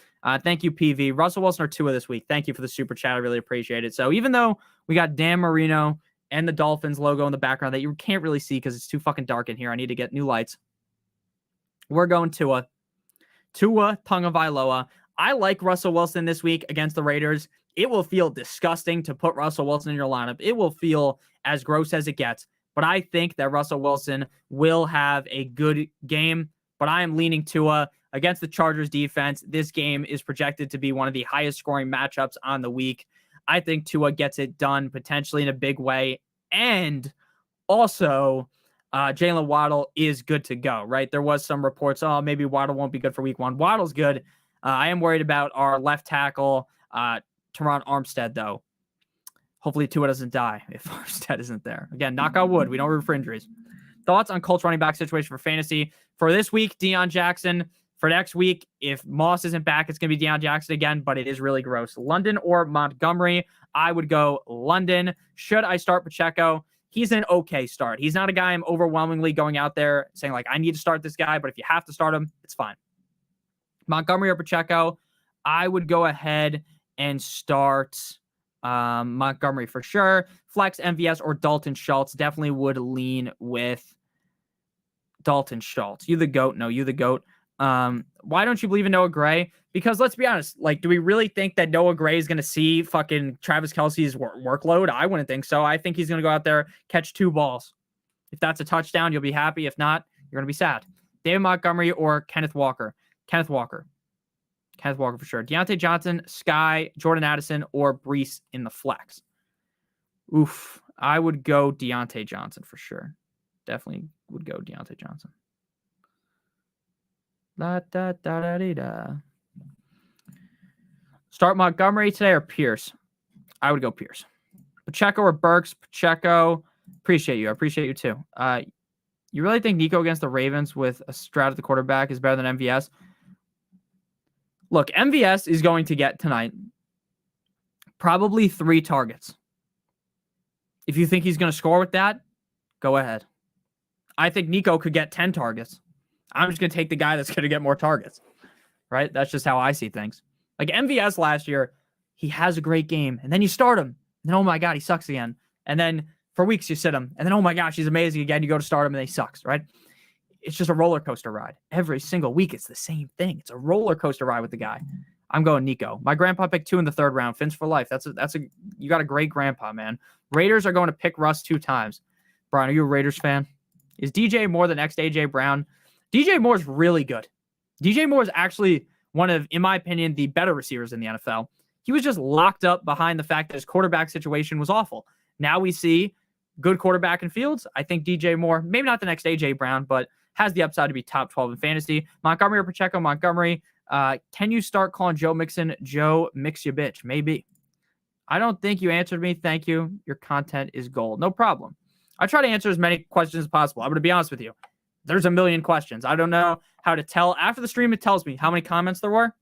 Thank you, PV. Russell Wilson or Tua this week. Thank you for the super chat. I really appreciate it. So even though we got Dan Marino and the Dolphins logo in the background that you can't really see because it's too fucking dark in here, I need to get new lights. We're going Tua Tagovailoa. I like Russell Wilson this week against the Raiders. It will feel disgusting to put Russell Wilson in your lineup. It will feel as gross as it gets. But I think that Russell Wilson will have a good game. But I am leaning Tua against the Chargers defense. This game is projected to be one of the highest scoring matchups on the week. I think Tua gets it done potentially in a big way. And also, Jalen Waddle is good to go, right? There was some reports, maybe Waddle won't be good for week 1. Waddle's good. I am worried about our left tackle, Teron Armstead, though. Hopefully Tua doesn't die if Armstead isn't there. Again, knock on wood. We don't root for injuries. Thoughts on Colts running back situation for fantasy? For this week, Deion Jackson. For next week, if Moss isn't back, it's going to be Deion Jackson again, but it is really gross. London or Montgomery? I would go London. Should I start Pacheco? He's an okay start. He's not a guy I'm overwhelmingly going out there saying, like, I need to start this guy, but if you have to start him, it's fine. Montgomery or Pacheco? I would go ahead and start Montgomery for sure. Flex, MVS, or Dalton Schultz. Definitely would lean with Dalton Schultz. You the GOAT? No, you the GOAT. Why don't you believe in Noah Gray? Because let's be honest, like, do we really think that Noah Gray is going to see fucking Travis Kelce's workload? I wouldn't think so. I think he's going to go out there, catch 2 balls. If that's a touchdown, you'll be happy. If not, you're going to be sad. David Montgomery or Kenneth Walker? Kenneth Walker for sure. Deontay Johnson, Sky, Jordan Addison, or Breece in the flex. Oof. I would go Deontay Johnson for sure. Definitely would go Deontay Johnson. Start Montgomery today or Pierce? I would go Pierce. Pacheco or Burks? Pacheco. Appreciate you. I appreciate you too. You really think Nico against the Ravens with a Stroud at the quarterback is better than MVS? Look, MVS is going to get tonight probably 3 targets. If you think he's going to score with that, go ahead. I think Nico could get 10 targets. I'm just going to take the guy that's going to get more targets, right? That's just how I see things. Like MVS last year, he has a great game, and then you start him, and then, oh my God, he sucks again. And then for weeks you sit him, and then, oh my gosh, he's amazing again. You go to start him, and then he sucks, right? It's just a roller coaster ride. Every single week, it's the same thing. It's a roller coaster ride with the guy. I'm going Nico. My grandpa picked 2 in the 3rd round. Fins for life. You got a great grandpa, man. Raiders are going to pick Russ 2 times. Brian, are you a Raiders fan? Is DJ Moore the next AJ Brown? DJ Moore is really good. DJ Moore is actually one of, in my opinion, the better receivers in the NFL. He was just locked up behind the fact that his quarterback situation was awful. Now we see good quarterback in Fields. I think DJ Moore, maybe not the next AJ Brown, but has the upside to be top 12 in fantasy. Montgomery or Pacheco? Montgomery. Can you start calling Joe Mixon Joe Mix Ya Bitch? Maybe. I don't think you answered me. Thank you. Your content is gold. No problem. I try to answer as many questions as possible. I'm going to be honest with you. There's a million questions. I don't know how to tell. After the stream, it tells me how many comments there were.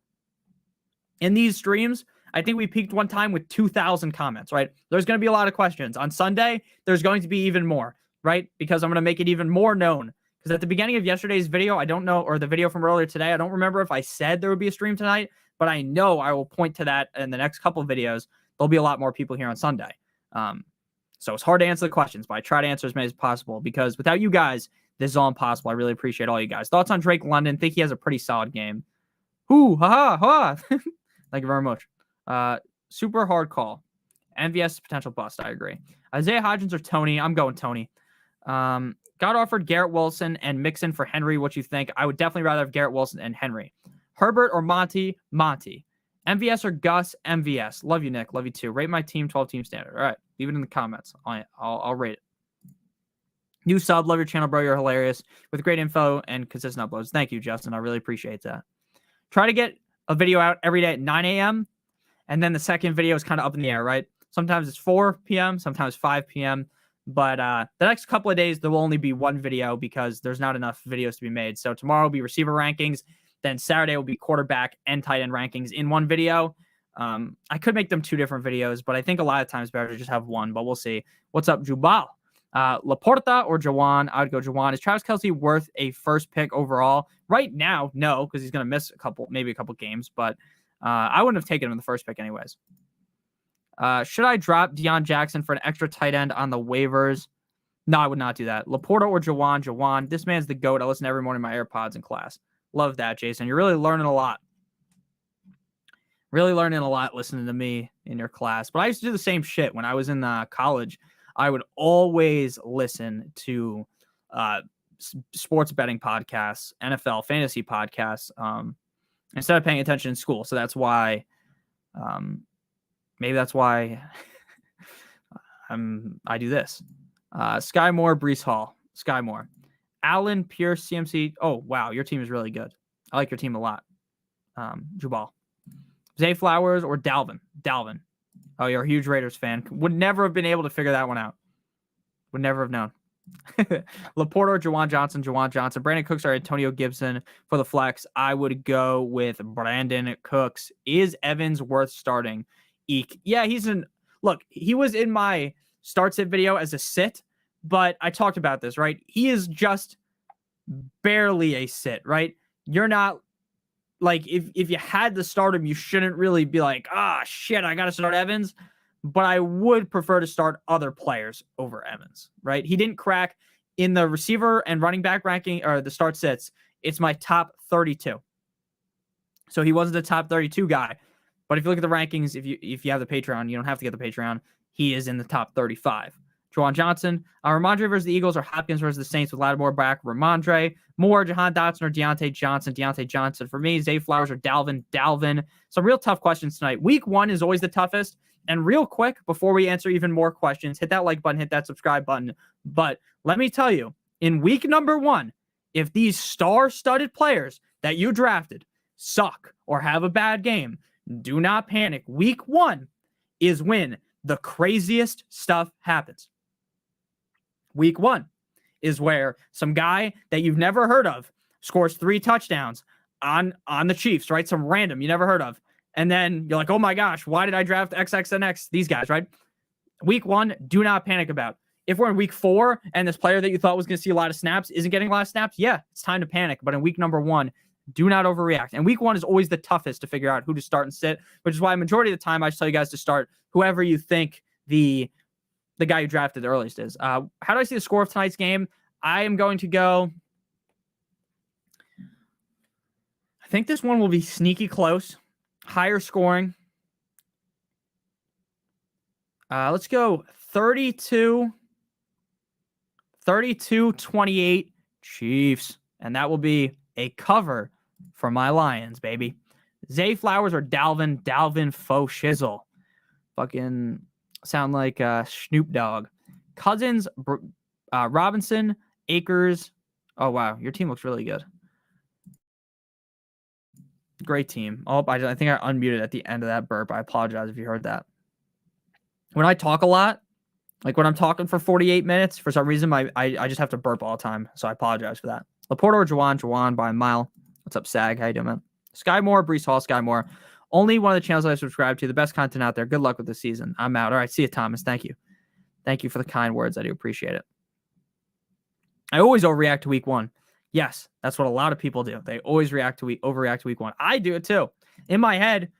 In these streams, I think we peaked one time with 2,000 comments, right? There's going to be a lot of questions. On Sunday, there's going to be even more, right? Because I'm going to make it even more known. Because at the beginning of yesterday's video, I don't know, or the video from earlier today, I don't remember if I said there would be a stream tonight, but I know I will point to that in the next couple of videos. There'll be a lot more people here on Sunday. So it's hard to answer the questions, but I try to answer as many as possible because without you guys, this is all impossible. I really appreciate all you guys. Thoughts on Drake London? Think he has a pretty solid game. Ooh, ha ha. Thank you very much. Super hard call. MVS potential bust. I agree. Isaiah Hodgins or Tony? I'm going Tony. Got offered Garrett Wilson and Mixon for Henry. What you think? I would definitely rather have Garrett Wilson and Henry. Herbert or Monty? Monty. MVS or Gus? MVS. Love you, Nick. Love you too. Rate my team 12 team standard. All right. Leave it in the comments. I'll rate it. New sub. Love your channel, bro. You're hilarious with great info and consistent uploads. Thank you, Justin. I really appreciate that. Try to get a video out every day at 9 a.m. And then the second video is kind of up in the air, right? Sometimes it's 4 p.m., sometimes 5 p.m. But the next couple of days, there will only be one video because there's not enough videos to be made. So tomorrow will be receiver rankings. Then Saturday will be quarterback and tight end rankings in one video. I could make them 2 different videos, but I think a lot of times it's better to just have one. But we'll see. What's up, Jubal? Laporta or Jawan? I would go Jawan. Is Travis Kelce worth a first pick overall? Right now, no, because he's going to miss maybe a couple games. But I wouldn't have taken him in the first pick anyways. Should I drop Deion Jackson for an extra tight end on the waivers? No, I would not do that. Laporta or Jawan? Jawan. This man's the GOAT. I listen every morning to my AirPods in class. Love that, Jason. You're really learning a lot. Really learning a lot listening to me in your class. But I used to do the same shit when I was in college. I would always listen to sports betting podcasts, NFL fantasy podcasts, instead of paying attention in school. So that's why, maybe that's why I do this. Sky Moore, Brees Hall, Sky Moore, Allen, Pierce, CMC. Oh, wow. Your team is really good. I like your team a lot. Jubal, Zay Flowers, or Dalvin. Dalvin. Oh, you're a huge Raiders fan. Would never have been able to figure that one out. Would never have known. Laporte or Juwan Johnson. Juwan Johnson. Brandon Cooks or Antonio Gibson for the flex. I would go with Brandon Cooks. Is Evans worth starting? Eek. Yeah, look, he was in my start sit video as a sit, but I talked about this, right? He is just barely a sit, right? You're not like, if you had to start him, you shouldn't really be like, shit, I got to start Evans. But I would prefer to start other players over Evans, right? He didn't crack in the receiver and running back ranking or the start sits. It's my top 32. So he wasn't the top 32 guy. But if you look at the rankings, if you have the Patreon, you don't have to get the Patreon. He is in the top 35. Juwan Johnson, Ramondre versus the Eagles, or Hopkins versus the Saints with Lattimore back. Ramondre, Moore, Jahan Dotson, or Deontay Johnson. Deontay Johnson for me. Zay Flowers or Dalvin. Dalvin. Some real tough questions tonight. Week 1 is always the toughest. And real quick, before we answer even more questions, hit that like button, hit that subscribe button. But let me tell you, in week number 1, if these star-studded players that you drafted suck or have a bad game, do not panic. Week 1 is when the craziest stuff happens. Week 1 is where some guy that you've never heard of scores 3 touchdowns on the Chiefs, right? Some random you never heard of. And then you're like, oh my gosh, why did I draft XXNX? These guys, right? Week 1, do not panic about. If we're in week 4 and this player that you thought was going to see a lot of snaps isn't getting a lot of snaps, yeah, it's time to panic. But in week number 1, do not overreact. And week 1 is always the toughest to figure out who to start and sit, which is why majority of the time I just tell you guys to start whoever you think the guy you drafted the earliest is. How do I see the score of tonight's game? I am going to go. I think this one will be sneaky close. Higher scoring. Let's go 32-28 Chiefs. And that will be a cover for my Lions, baby. Zay Flowers or Dalvin. Dalvin faux shizzle. Fucking sound like Snoop Dogg. Cousins, Robinson, Akers. Oh, wow. Your team looks really good. Great team. Oh, I think I unmuted at the end of that burp. I apologize if you heard that. When I talk a lot, like when I'm talking for 48 minutes, for some reason, I just have to burp all the time. So I apologize for that. Laporte or Juwan? Juwan by a mile. What's up, Sag? How you doing, man? Sky Moore, Brees Hall, Sky Moore. Only one of the channels I subscribe to. The best content out there. Good luck with the season. I'm out. All right. See you, Thomas. Thank you. Thank you for the kind words. I do appreciate it. I always overreact to week 1. Yes, that's what a lot of people do. They always overreact to week 1. I do it too. In my head,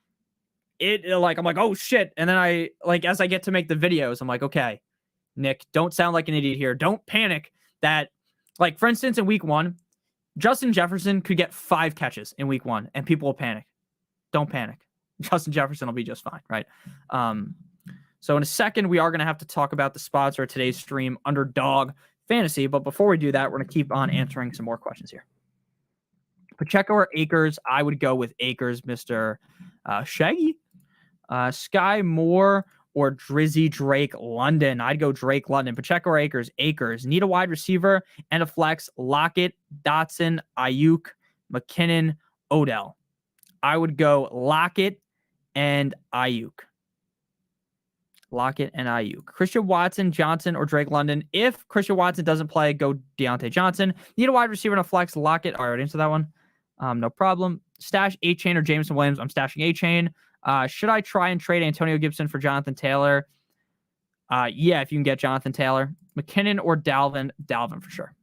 I'm like, oh shit. And then as I get to make the videos, I'm like, okay, Nick, don't sound like an idiot here. Don't panic that, like, for instance, in week 1, Justin Jefferson could get 5 catches in week 1 and people will panic. Don't panic. Justin Jefferson will be just fine, right? So in a second, we are going to have to talk about the sponsor of today's stream, Underdog Fantasy. But before we do that, we're going to keep on answering some more questions here. Pacheco or Akers? I would go with Akers, Mr. Shaggy. Sky Moore or Drizzy Drake London? I'd go Drake London. Pacheco or Akers? Akers. Need a wide receiver and a flex. Lockett, Dotson, Ayuk, McKinnon, Odell. I would go Lockett and Ayuk. Lockett and Ayuk. Christian Watson, Johnson, or Drake London? If Christian Watson doesn't play, go Deontay Johnson. Need a wide receiver and a flex. Lockett. All right, answer that one. No problem. Stash A-Chain or Jameson Williams? I'm stashing A-Chain. Should I try and trade Antonio Gibson for Jonathan Taylor? Yeah, if you can get Jonathan Taylor. McKinnon or Dalvin? Dalvin for sure.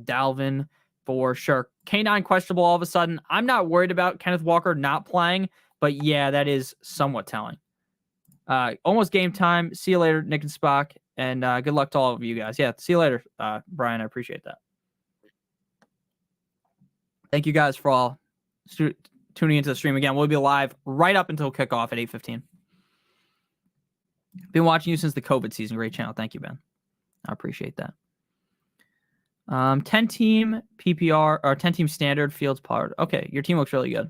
Dalvin for sure. K9 questionable all of a sudden. I'm not worried about Kenneth Walker not playing, but yeah, that is somewhat telling. Almost game time. See you later, Nick and Spock, and good luck to all of you guys. Yeah, see you later, Brian. I appreciate that. Thank you guys for all tuning into the stream again. We'll be live right up until kickoff at 8:15. Been watching you since the COVID season. Great channel. Thank you, Ben. I appreciate that. 10-team PPR or 10-team standard fields part. Okay, your team looks really good.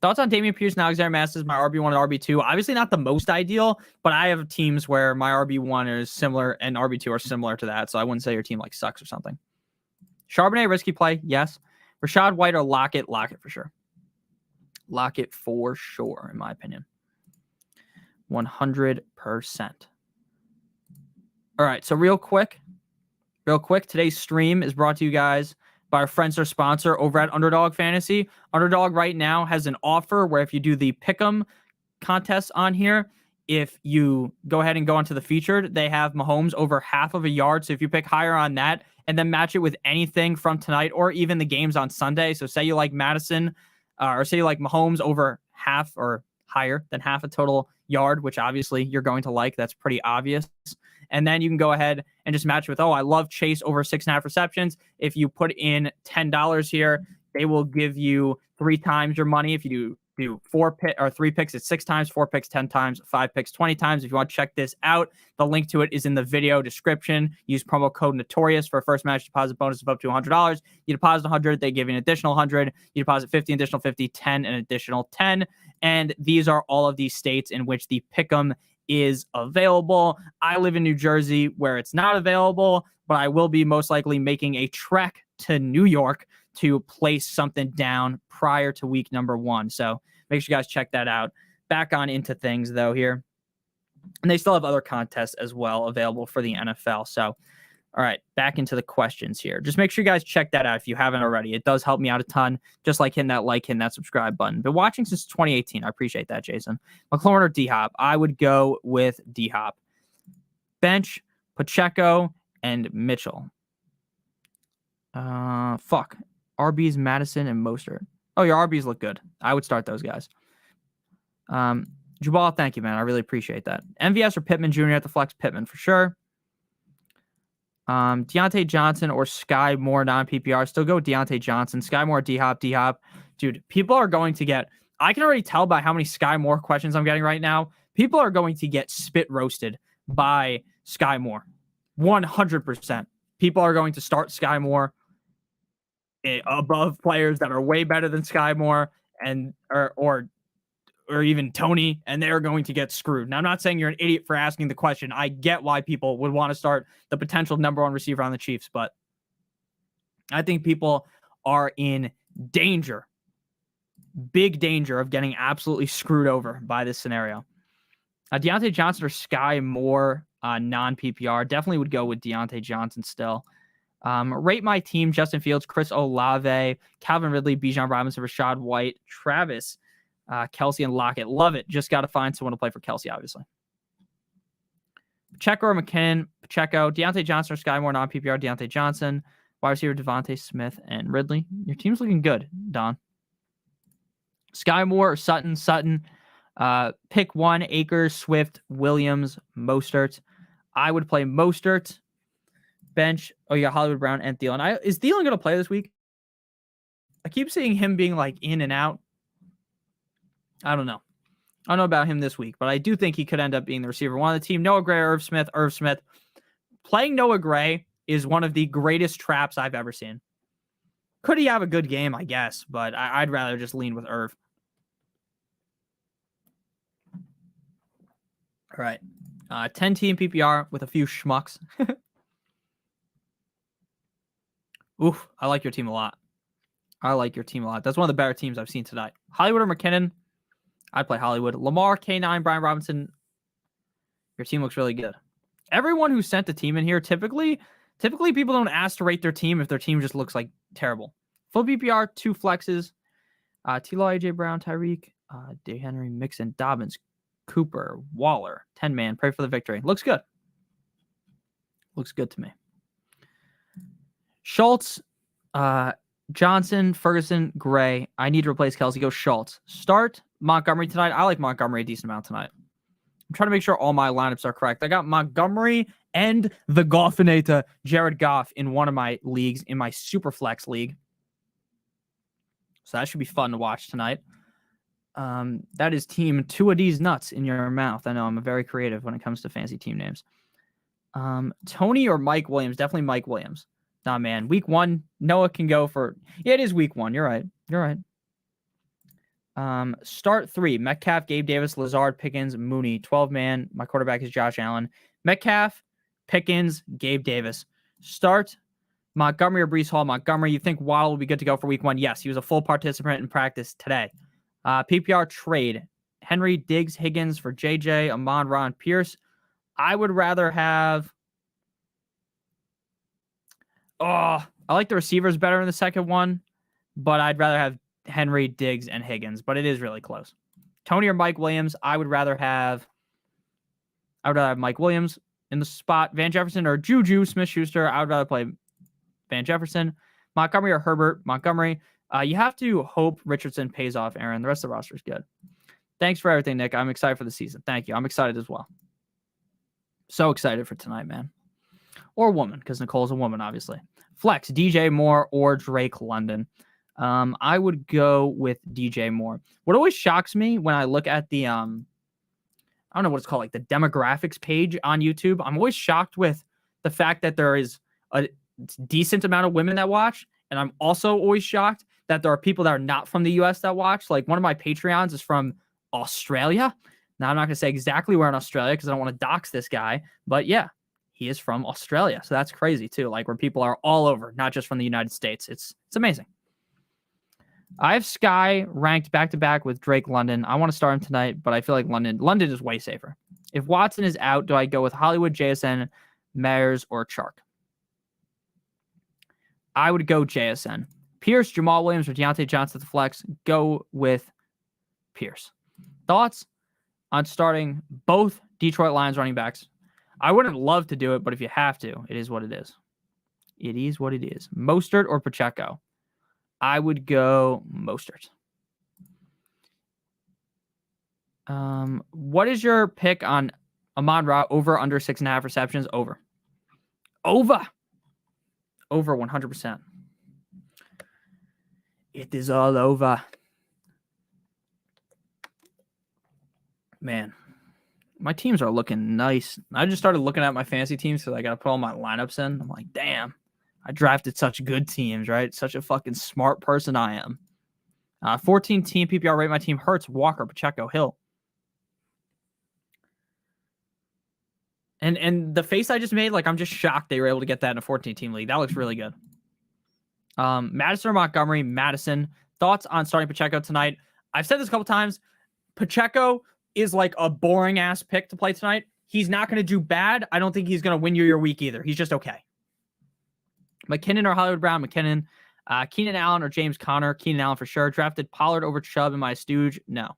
Thoughts on Damian Pierce and Alexander Masses, my RB1 and RB2? Obviously not the most ideal, but I have teams where my RB1 is similar and RB2 are similar to that, so I wouldn't say your team like sucks or something. Charbonnet, risky play, yes. Rashad White or Lockett for sure. Lockett for sure, in my opinion. 100%. All right, so real quick, today's stream is brought to you guys by our friends or sponsor over at Underdog Fantasy. Underdog right now has an offer where if you do the Pick'em contest on here, if you go ahead and go onto the featured, they have Mahomes over half of a yard. So if you pick higher on that and then match it with anything from tonight or even the games on Sunday. So say you like Madison or say you like Mahomes over half or higher than half a total yard, which obviously you're going to like. That's pretty obvious. And then you can go ahead and just match with, oh, I love Chase over 6.5 receptions. If you put in $10 here, they will give you 3 times your money. If you do 3 picks, it's 6 times, 4 picks, 10 times, 5 picks, 20 times. If you want to check this out, the link to it is in the video description. Use promo code Notorious for a first match deposit bonus of up to $100. You deposit 100, they give you an additional 100. You deposit 50, additional 50, 10, an additional 10. And these are all of these states in which the Pick'em is available. I live in New Jersey where it's not available, but I will be most likely making a trek to New York to place something down prior to week number 1. So make sure you guys check that out. Back on into things though here. And they still have other contests as well available for the NFL. So, all right, back into the questions here. Just make sure you guys check that out if you haven't already. It does help me out a ton, just like hitting that subscribe button. Been watching since 2018. I appreciate that, Jason. McLaurin or D-Hop? I would go with D-Hop. Bench, Pacheco, and Mitchell. RBs, Madison, and Mostert. Oh, your RBs look good. I would start those guys. Jabal, thank you, man. I really appreciate that. MVS or Pittman Jr. at the flex? Pittman for sure. Deontay Johnson or Sky Moore non-PPR. Still go with Deontay Johnson. Sky Moore, D-Hop. Dude, people are going to get... I can already tell by how many Sky Moore questions I'm getting right now. People are going to get spit roasted by Sky Moore. 100%. People are going to start Sky Moore above players that are way better than Sky Moore and or even Tony, and they're going to get screwed. Now, I'm not saying you're an idiot for asking the question. I get why people would want to start the potential number 1 receiver on the Chiefs, but I think people are in danger, big danger of getting absolutely screwed over by this scenario. Deontay Johnson or Sky Moore non-PPR. Definitely would go with Deontay Johnson still. Rate my team: Justin Fields, Chris Olave, Calvin Ridley, Bijan Robinson, Rashad White, Travis, Kelsey, and Lockett. Love it. Just got to find someone to play for Kelsey, obviously. Pacheco or McKinnon? Pacheco. Deontay Johnson or Sky Moore non-PPR? Deontay Johnson. Wide receiver Devontae Smith and Ridley. Your team's looking good, Don. Sky Moore or Sutton? Sutton. Pick 1: Akers, Swift, Williams, Mostert. I would play Mostert. Bench. Oh, you got Hollywood Brown and Thielen. Is Thielen going to play this week? I keep seeing him being like in and out. I don't know. I don't know about him this week, but I do think he could end up being the receiver 1 of the team. Noah Gray or Irv Smith. Irv Smith. Playing Noah Gray is one of the greatest traps I've ever seen. Could he have a good game? I guess, but I'd rather just lean with Irv. All right. 10-team PPR with a few schmucks. Oof, I like your team a lot. That's one of the better teams I've seen tonight. Hollywood or McKinnon? I'd play Hollywood. Lamar, K9, Brian Robinson. Your team looks really good. Everyone who sent the team in here, typically people don't ask to rate their team if their team just looks like terrible. Full PPR, 2 flexes. T-Law, AJ Brown, Tyreek, Day Henry, Mixon, Dobbins, Cooper, Waller, 10-man. Pray for the victory. Looks good. Looks good to me. Schultz, Johnson, Ferguson, Gray. I need to replace Kelsey. Go Schultz. Start Montgomery tonight. I like Montgomery a decent amount tonight. I'm trying to make sure all my lineups are correct. I got Montgomery and the Goffinator, Jared Goff, in one of my leagues, in my Superflex league. So that should be fun to watch tonight. That is team 2 of these nuts in your mouth. I know I'm very creative when it comes to fancy team names. Tony or Mike Williams? Definitely Mike Williams. Nah, man. Week 1, Noah can go for... Yeah, it is week 1. You're right. Start 3. Metcalf, Gabe Davis, Lazard, Pickens, Mooney. 12-man. My quarterback is Josh Allen. Metcalf, Pickens, Gabe Davis. Start Montgomery or Breece Hall. Montgomery, you think Waddle will be good to go for week 1? Yes, he was a full participant in practice today. PPR trade. Henry, Diggs, Higgins for JJ, Amon-Ra, and Pierce. I would rather have... I like the receivers better in the second one, but I'd rather have Henry, Diggs, and Higgins, but it is really close. Tony or Mike Williams, I would rather have Mike Williams in the spot. Van Jefferson or Juju Smith-Schuster, I would rather play Van Jefferson. Montgomery or Herbert. Montgomery. You have to hope Richardson pays off, Aaron. The rest of the roster is good. Thanks for everything, Nick. I'm excited for the season. Thank you. I'm excited as well. So excited for tonight, man. Or woman, because Nicole's a woman, obviously. Flex, DJ Moore or Drake London. I would go with DJ Moore. What always shocks me when I look at the, I don't know what it's called, like the demographics page on YouTube, I'm always shocked with the fact that there is a decent amount of women that watch. And I'm also always shocked that there are people that are not from the US that watch. Like one of my Patreons is from Australia. Now I'm not going to say exactly where in Australia because I don't want to dox this guy. But yeah, he is from Australia. So that's crazy too. Like where people are all over, not just from the United States. It's amazing. I have Sky ranked back-to-back with Drake London. I want to start him tonight, but I feel like London is way safer. If Watson is out, do I go with Hollywood, JSN, Mayers, or Chark? I would go JSN. Pierce, Jamal Williams, or Deontay Johnson at the flex. Go with Pierce. Thoughts on starting both Detroit Lions running backs? I wouldn't love to do it, but if you have to, it is what it is. It is what it is. Mostert or Pacheco? I would go Mostert. What is your pick on Amon-Ra over under 6.5 receptions? Over 100%. It is all over. Man, my teams are looking nice. I just started looking at my fantasy teams because I got to put all my lineups in. I'm like, damn, I drafted such good teams, right? Such a fucking smart person I am. 14 team PPR rate. My team Hurts, Walker, Pacheco, Hill. And the face I just made, like I'm just shocked they were able to get that in a 14-team league. That looks really good. Madison or Montgomery? Madison. Thoughts on starting Pacheco tonight? I've said this a couple times. Pacheco is like a boring ass pick to play tonight. He's not going to do bad. I don't think he's going to win you your week either. He's just okay. McKinnon or Hollywood Brown? McKinnon. Keenan Allen or James Conner? Keenan Allen for sure. Drafted Pollard over Chubb in my stooge? No.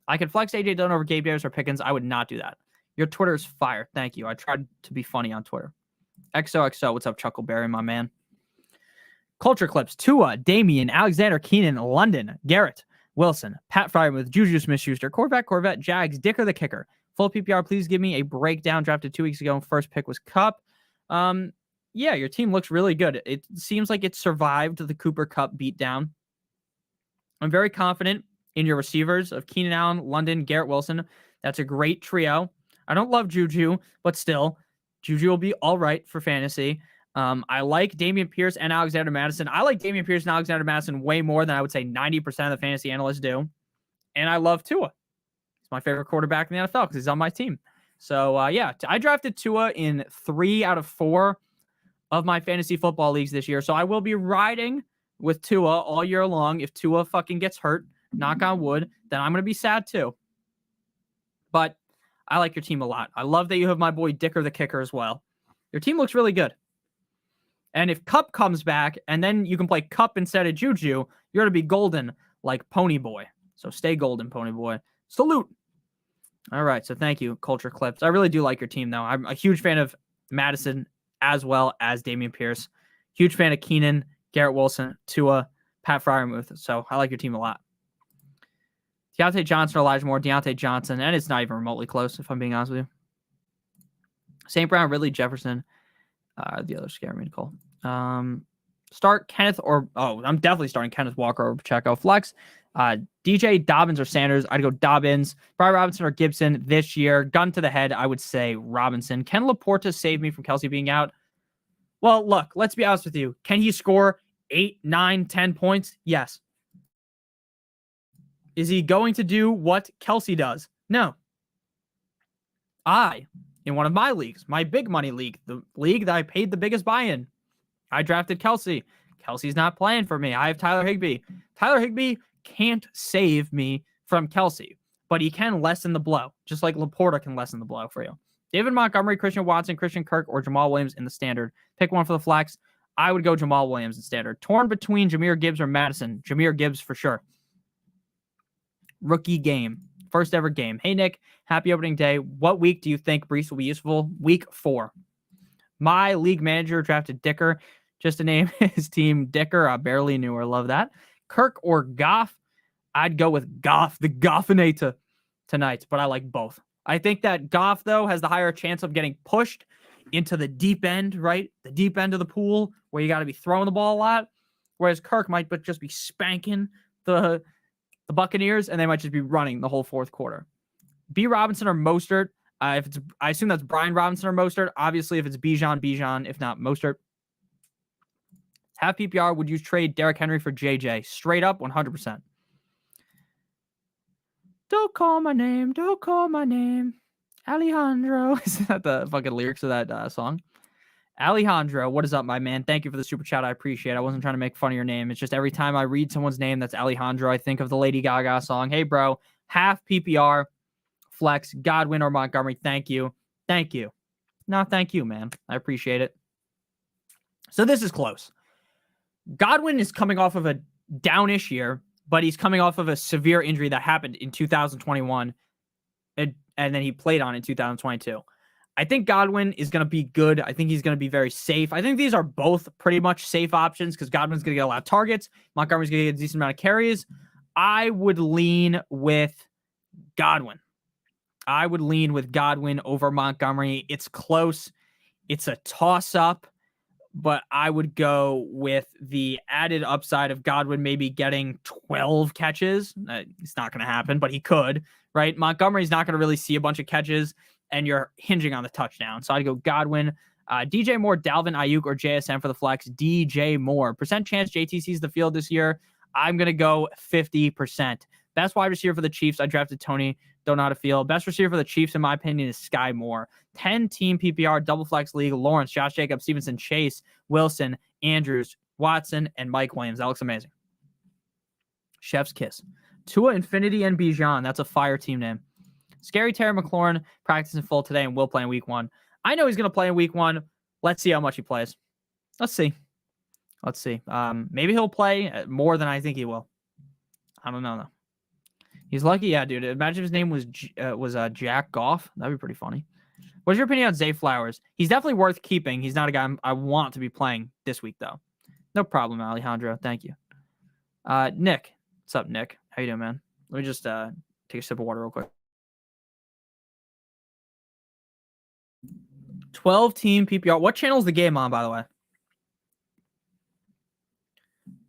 I could flex AJ Dillon over Gabe Davis or Pickens. I would not do that. Your Twitter is fire. Thank you. I tried to be funny on Twitter. XOXO. What's up, Chuckleberry, my man? Culture Clips. Tua, Damian, Alexander, Keenan, London, Garrett, Wilson, Pat Fryer with Juju Smith-Schuster, Corvette, Jags, Dicker the kicker. Full PPR, please give me a breakdown. Drafted 2 weeks ago. First pick was Cup. Yeah, your team looks really good. It seems like it survived the Cooper Cup beatdown. I'm very confident in your receivers of Keenan Allen, London, Garrett Wilson. That's a great trio. I don't love Juju, but still, Juju will be all right for fantasy. I like Dameon Pierce and Alexander Madison. I like Dameon Pierce and Alexander Madison way more than I would say 90% of the fantasy analysts do. And I love Tua. He's my favorite quarterback in the NFL because he's on my team. So, yeah, I drafted Tua in 3 out of 4 of my fantasy football leagues this year. So I will be riding with Tua all year long. If Tua fucking gets hurt, knock on wood, then I'm going to be sad too. But I like your team a lot. I love that you have my boy Dicker the kicker as well. Your team looks really good. And if Cup comes back and then you can play Cup instead of Juju, you're going to be golden like Pony Boy. So stay golden, Pony Boy. Salute. All right. So thank you, Culture Clips. I really do like your team, though. I'm a huge fan of Madison as well as Dameon Pierce. Huge fan of Keenan, Garrett Wilson, Tua, Pat Freiermuth. So I like your team a lot. Deontay Johnson or Elijah Moore? Deontay Johnson, and it's not even remotely close, if I'm being honest with you. St. Brown, Ridley, Jefferson. The others scare me to call. Start Kenneth I'm definitely starting Kenneth Walker over Pacheco. Flex, DJ, Dobbins, or Sanders. I'd go Dobbins. Brian Robinson or Gibson this year. Gun to the head, I would say Robinson. Can Laporta save me from Kelsey being out? Well, look, let's be honest with you. Can he score 8, 9, 10 points? Yes. Is he going to do what Kelsey does? No. In one of my leagues, my big money league, the league that I paid the biggest buy-in, I drafted Kelsey. Kelsey's not playing for me. I have Tyler Higbee. Tyler Higbee can't save me from Kelsey, but he can lessen the blow, just like Laporta can lessen the blow for you. David Montgomery, Christian Watson, Christian Kirk, or Jamal Williams in the standard. Pick one for the flex. I would go Jamal Williams in standard. Torn between Jahmyr Gibbs or Madison. Jahmyr Gibbs for sure. Rookie game. First ever game. Hey, Nick. Happy opening day. What week do you think Brees will be useful? Week 4. My league manager drafted Dicker. Just to name his team Dicker. I barely knew her. Love that. Kirk or Goff? I'd go with Goff, the Goffinator tonight, but I like both. I think that Goff, though, has the higher chance of getting pushed into the deep end, right? The deep end of the pool where you got to be throwing the ball a lot. Whereas Kirk might just be spanking the Buccaneers, and they might just be running the whole fourth quarter. B. Robinson or Mostert? I assume that's Brian Robinson or Mostert. Obviously, if it's Bijan. If not, Mostert. Half PPR, would you trade Derrick Henry for JJ? Straight up, 100%. Don't call my name. Don't call my name. Alejandro. Is that the fucking lyrics of that song? Alejandro, what is up, my man? Thank you for the super chat. I appreciate it. I wasn't trying to make fun of your name. It's just every time I read someone's name that's Alejandro, I think of the Lady Gaga song. Hey, bro, half PPR, flex, Godwin or Montgomery. Thank you. Thank you. No, thank you, man. I appreciate it. So this is close. Godwin is coming off of a downish year, but he's coming off of a severe injury that happened in 2021, and then he played on in 2022. I think Godwin is going to be good. I think he's going to be very safe. I think these are both pretty much safe options because Godwin's going to get a lot of targets. Montgomery's going to get a decent amount of carries. I would lean with Godwin. I would lean with Godwin over Montgomery. It's close. It's a toss-up, but I would go with the added upside of Godwin maybe getting 12 catches. It's not going to happen, but he could, right? Montgomery's not going to really see a bunch of catches, and you're hinging on the touchdown. So I'd go Godwin, DJ Moore, Dalvin, Ayuk, or JSN for the flex. DJ Moore. Percent chance JT sees the field this year. I'm going to go 50%. Best wide receiver for the Chiefs. I drafted Tony. Don't know how to feel. Best receiver for the Chiefs, in my opinion, is Sky Moore. 10-team PPR, double flex league. Lawrence, Josh Jacobs, Stevenson, Chase, Wilson, Andrews, Watson, and Mike Williams. That looks amazing. Chef's kiss. Tua, Infinity, and Bijan. That's a fire team name. Scary Terry McLaurin practicing full today and will play in week 1. I know he's going to play in week 1. Let's see how much he plays. Let's see. Maybe he'll play more than I think he will. I don't know, though. He's lucky. Yeah, dude. Imagine if his name was Jack Goff. That'd be pretty funny. What's your opinion on Zay Flowers? He's definitely worth keeping. He's not a guy I want to be playing this week, though. No problem, Alejandro. Thank you. Nick. What's up, Nick? How you doing, man? Let me just take a sip of water real quick. 12-team PPR. What channel is the game on, by the way?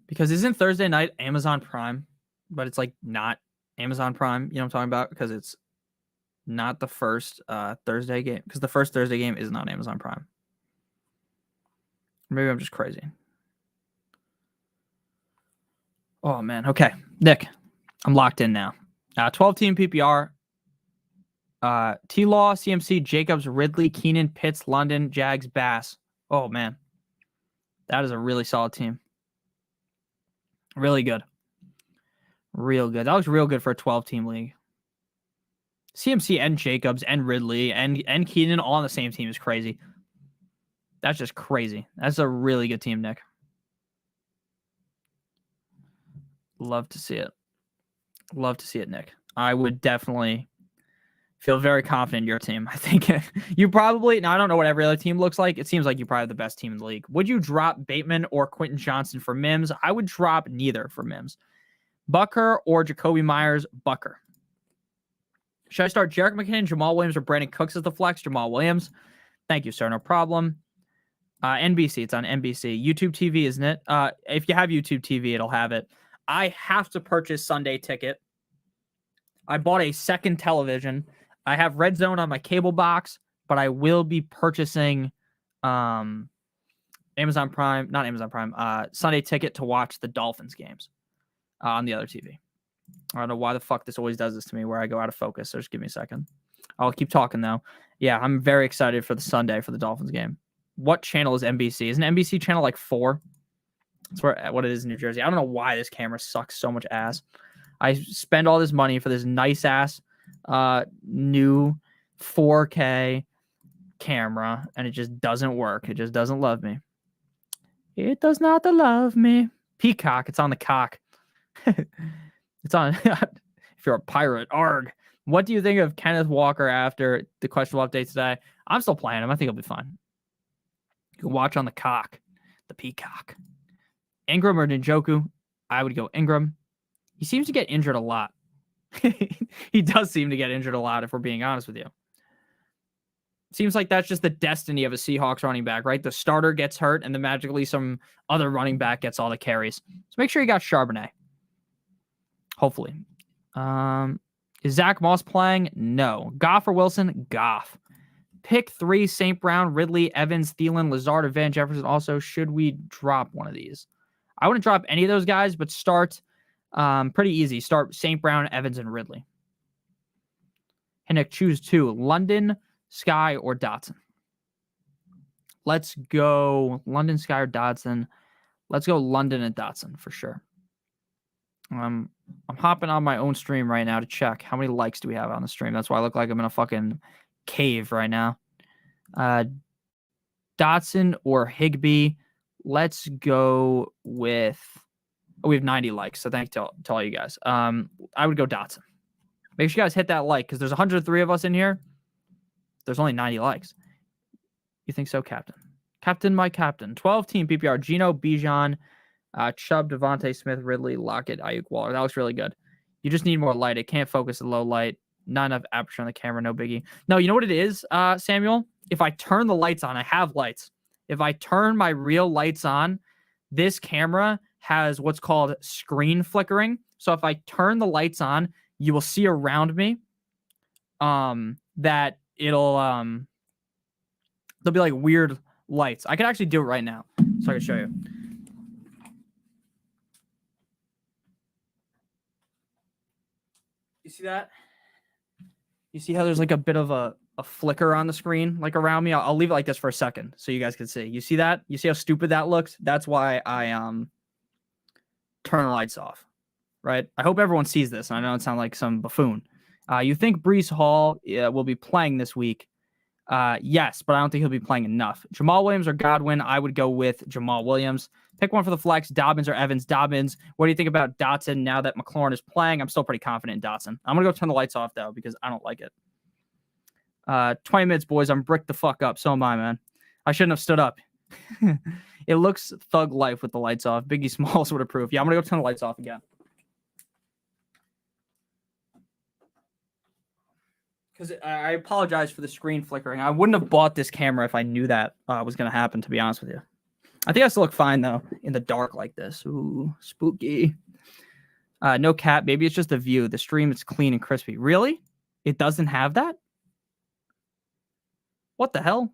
Because isn't Thursday night Amazon Prime? But it's like not Amazon Prime. You know what I'm talking about? Because it's not the first Thursday game. Because the first Thursday game is not Amazon Prime. Maybe I'm just crazy. Oh, man. Okay. Nick, I'm locked in now. 12-team PPR. T-Law, CMC, Jacobs, Ridley, Keenan, Pitts, London, Jags, Bass. Oh, man. That is a really solid team. Really good. Real good. That looks real good for a 12-team league. CMC and Jacobs and Ridley and Keenan all on the same team is crazy. That's just crazy. That's a really good team, Nick. Love to see it. Love to see it, Nick. I would definitely feel very confident in your team. I think you probably, now I don't know what every other team looks like. It seems like you probably have the best team in the league. Would you drop Bateman or Quentin Johnson for Mims? I would drop neither for Mims. Bucker or Jacoby Myers? Bucker. Should I start Jerick McKinnon, Jamal Williams, or Brandon Cooks as the flex? Jamal Williams. Thank you, sir. No problem. NBC. It's on NBC. YouTube TV, isn't it? If you have YouTube TV, it'll have it. I have to purchase Sunday ticket. I bought a second television. I have Red Zone on my cable box, but I will be purchasing Amazon Prime, not Amazon Prime, Sunday ticket to watch the Dolphins games on the other TV. I don't know why the fuck this always does this to me where I go out of focus. So just give me a second. I'll keep talking though. Yeah, I'm very excited for the Sunday for the Dolphins game. What channel is NBC? Isn't NBC channel like 4? That's what it is in New Jersey. I don't know why this camera sucks so much ass. I spend all this money for this nice ass new 4K camera, and it just doesn't work. It just doesn't love me. It does not love me. Peacock. It's on the cock. It's on. If you're a pirate, arg. What do you think of Kenneth Walker after the questionable update today? I'm still playing him. I think he'll be fine. You can watch on the cock, the peacock. Ingram or Njoku? I would go Ingram. He seems to get injured a lot. He does seem to get injured a lot, if we're being honest with you. Seems like that's just the destiny of a Seahawks running back, right? The starter gets hurt, and then magically some other running back gets all the carries. So make sure you got Charbonnet. Hopefully. Is Zach Moss playing? No. Goff or Wilson? Goff. Pick 3, St. Brown, Ridley, Evans, Thielen, Lazard, or Van Jefferson. Also, should we drop one of these? I wouldn't drop any of those guys, but start pretty easy. Start St. Brown, Evans, and Ridley. Hinnick, choose 2. London, Sky, or Dotson. Let's go London, Sky, or Dotson. Let's go London and Dotson for sure. I'm hopping on my own stream right now to check how many likes do we have on the stream. That's why I look like I'm in a fucking cave right now. Dotson or Higbee. Let's go with... Oh, we have 90 likes, so thank you to all you guys. I would go Dotson. Make sure you guys hit that like, because there's 103 of us in here. There's only 90 likes. You think so, Captain? Captain, my captain. 12-team PPR. Geno, Bijan, Chubb, Devontae Smith, Ridley, Lockett, Ayuk, Waller. That looks really good. You just need more light. It can't focus at low light. Not enough aperture on the camera. No biggie. No, you know what it is, Samuel? If I turn the lights on, I have lights. If I turn my real lights on, this camera has what's called screen flickering. So if I turn the lights on, you will see around me that it'll there'll be like weird lights. I can actually do it right now, so I can show you. You see that? You see how there's like a bit of a flicker on the screen, like around me? I'll leave it like this for a second so you guys can see. You see that? You see how stupid that looks? That's why I turn the lights off, right? I hope everyone sees this. I know it sounds like some buffoon. You think Breece Hall will be playing this week? Yes, but I don't think he'll be playing enough. Jamal Williams or Godwin? I would go with Jamal Williams. Pick one for the flex, Dobbins or Evans. Dobbins. What do you think about Dotson now that McLaurin is playing? I'm still pretty confident in Dotson. I'm going to go turn the lights off, though, because I don't like it. 20 minutes, boys. I'm bricked the fuck up. So am I, man. I shouldn't have stood up. It looks thug life with the lights off. Biggie Smalls would approve. Yeah, I'm going to go turn the lights off again. Because I apologize for the screen flickering. I wouldn't have bought this camera if I knew that was going to happen, to be honest with you. I think I still look fine, though, in the dark like this. Ooh, spooky. No cap. Maybe it's just the view. The stream is clean and crispy. Really? It doesn't have that? What the hell?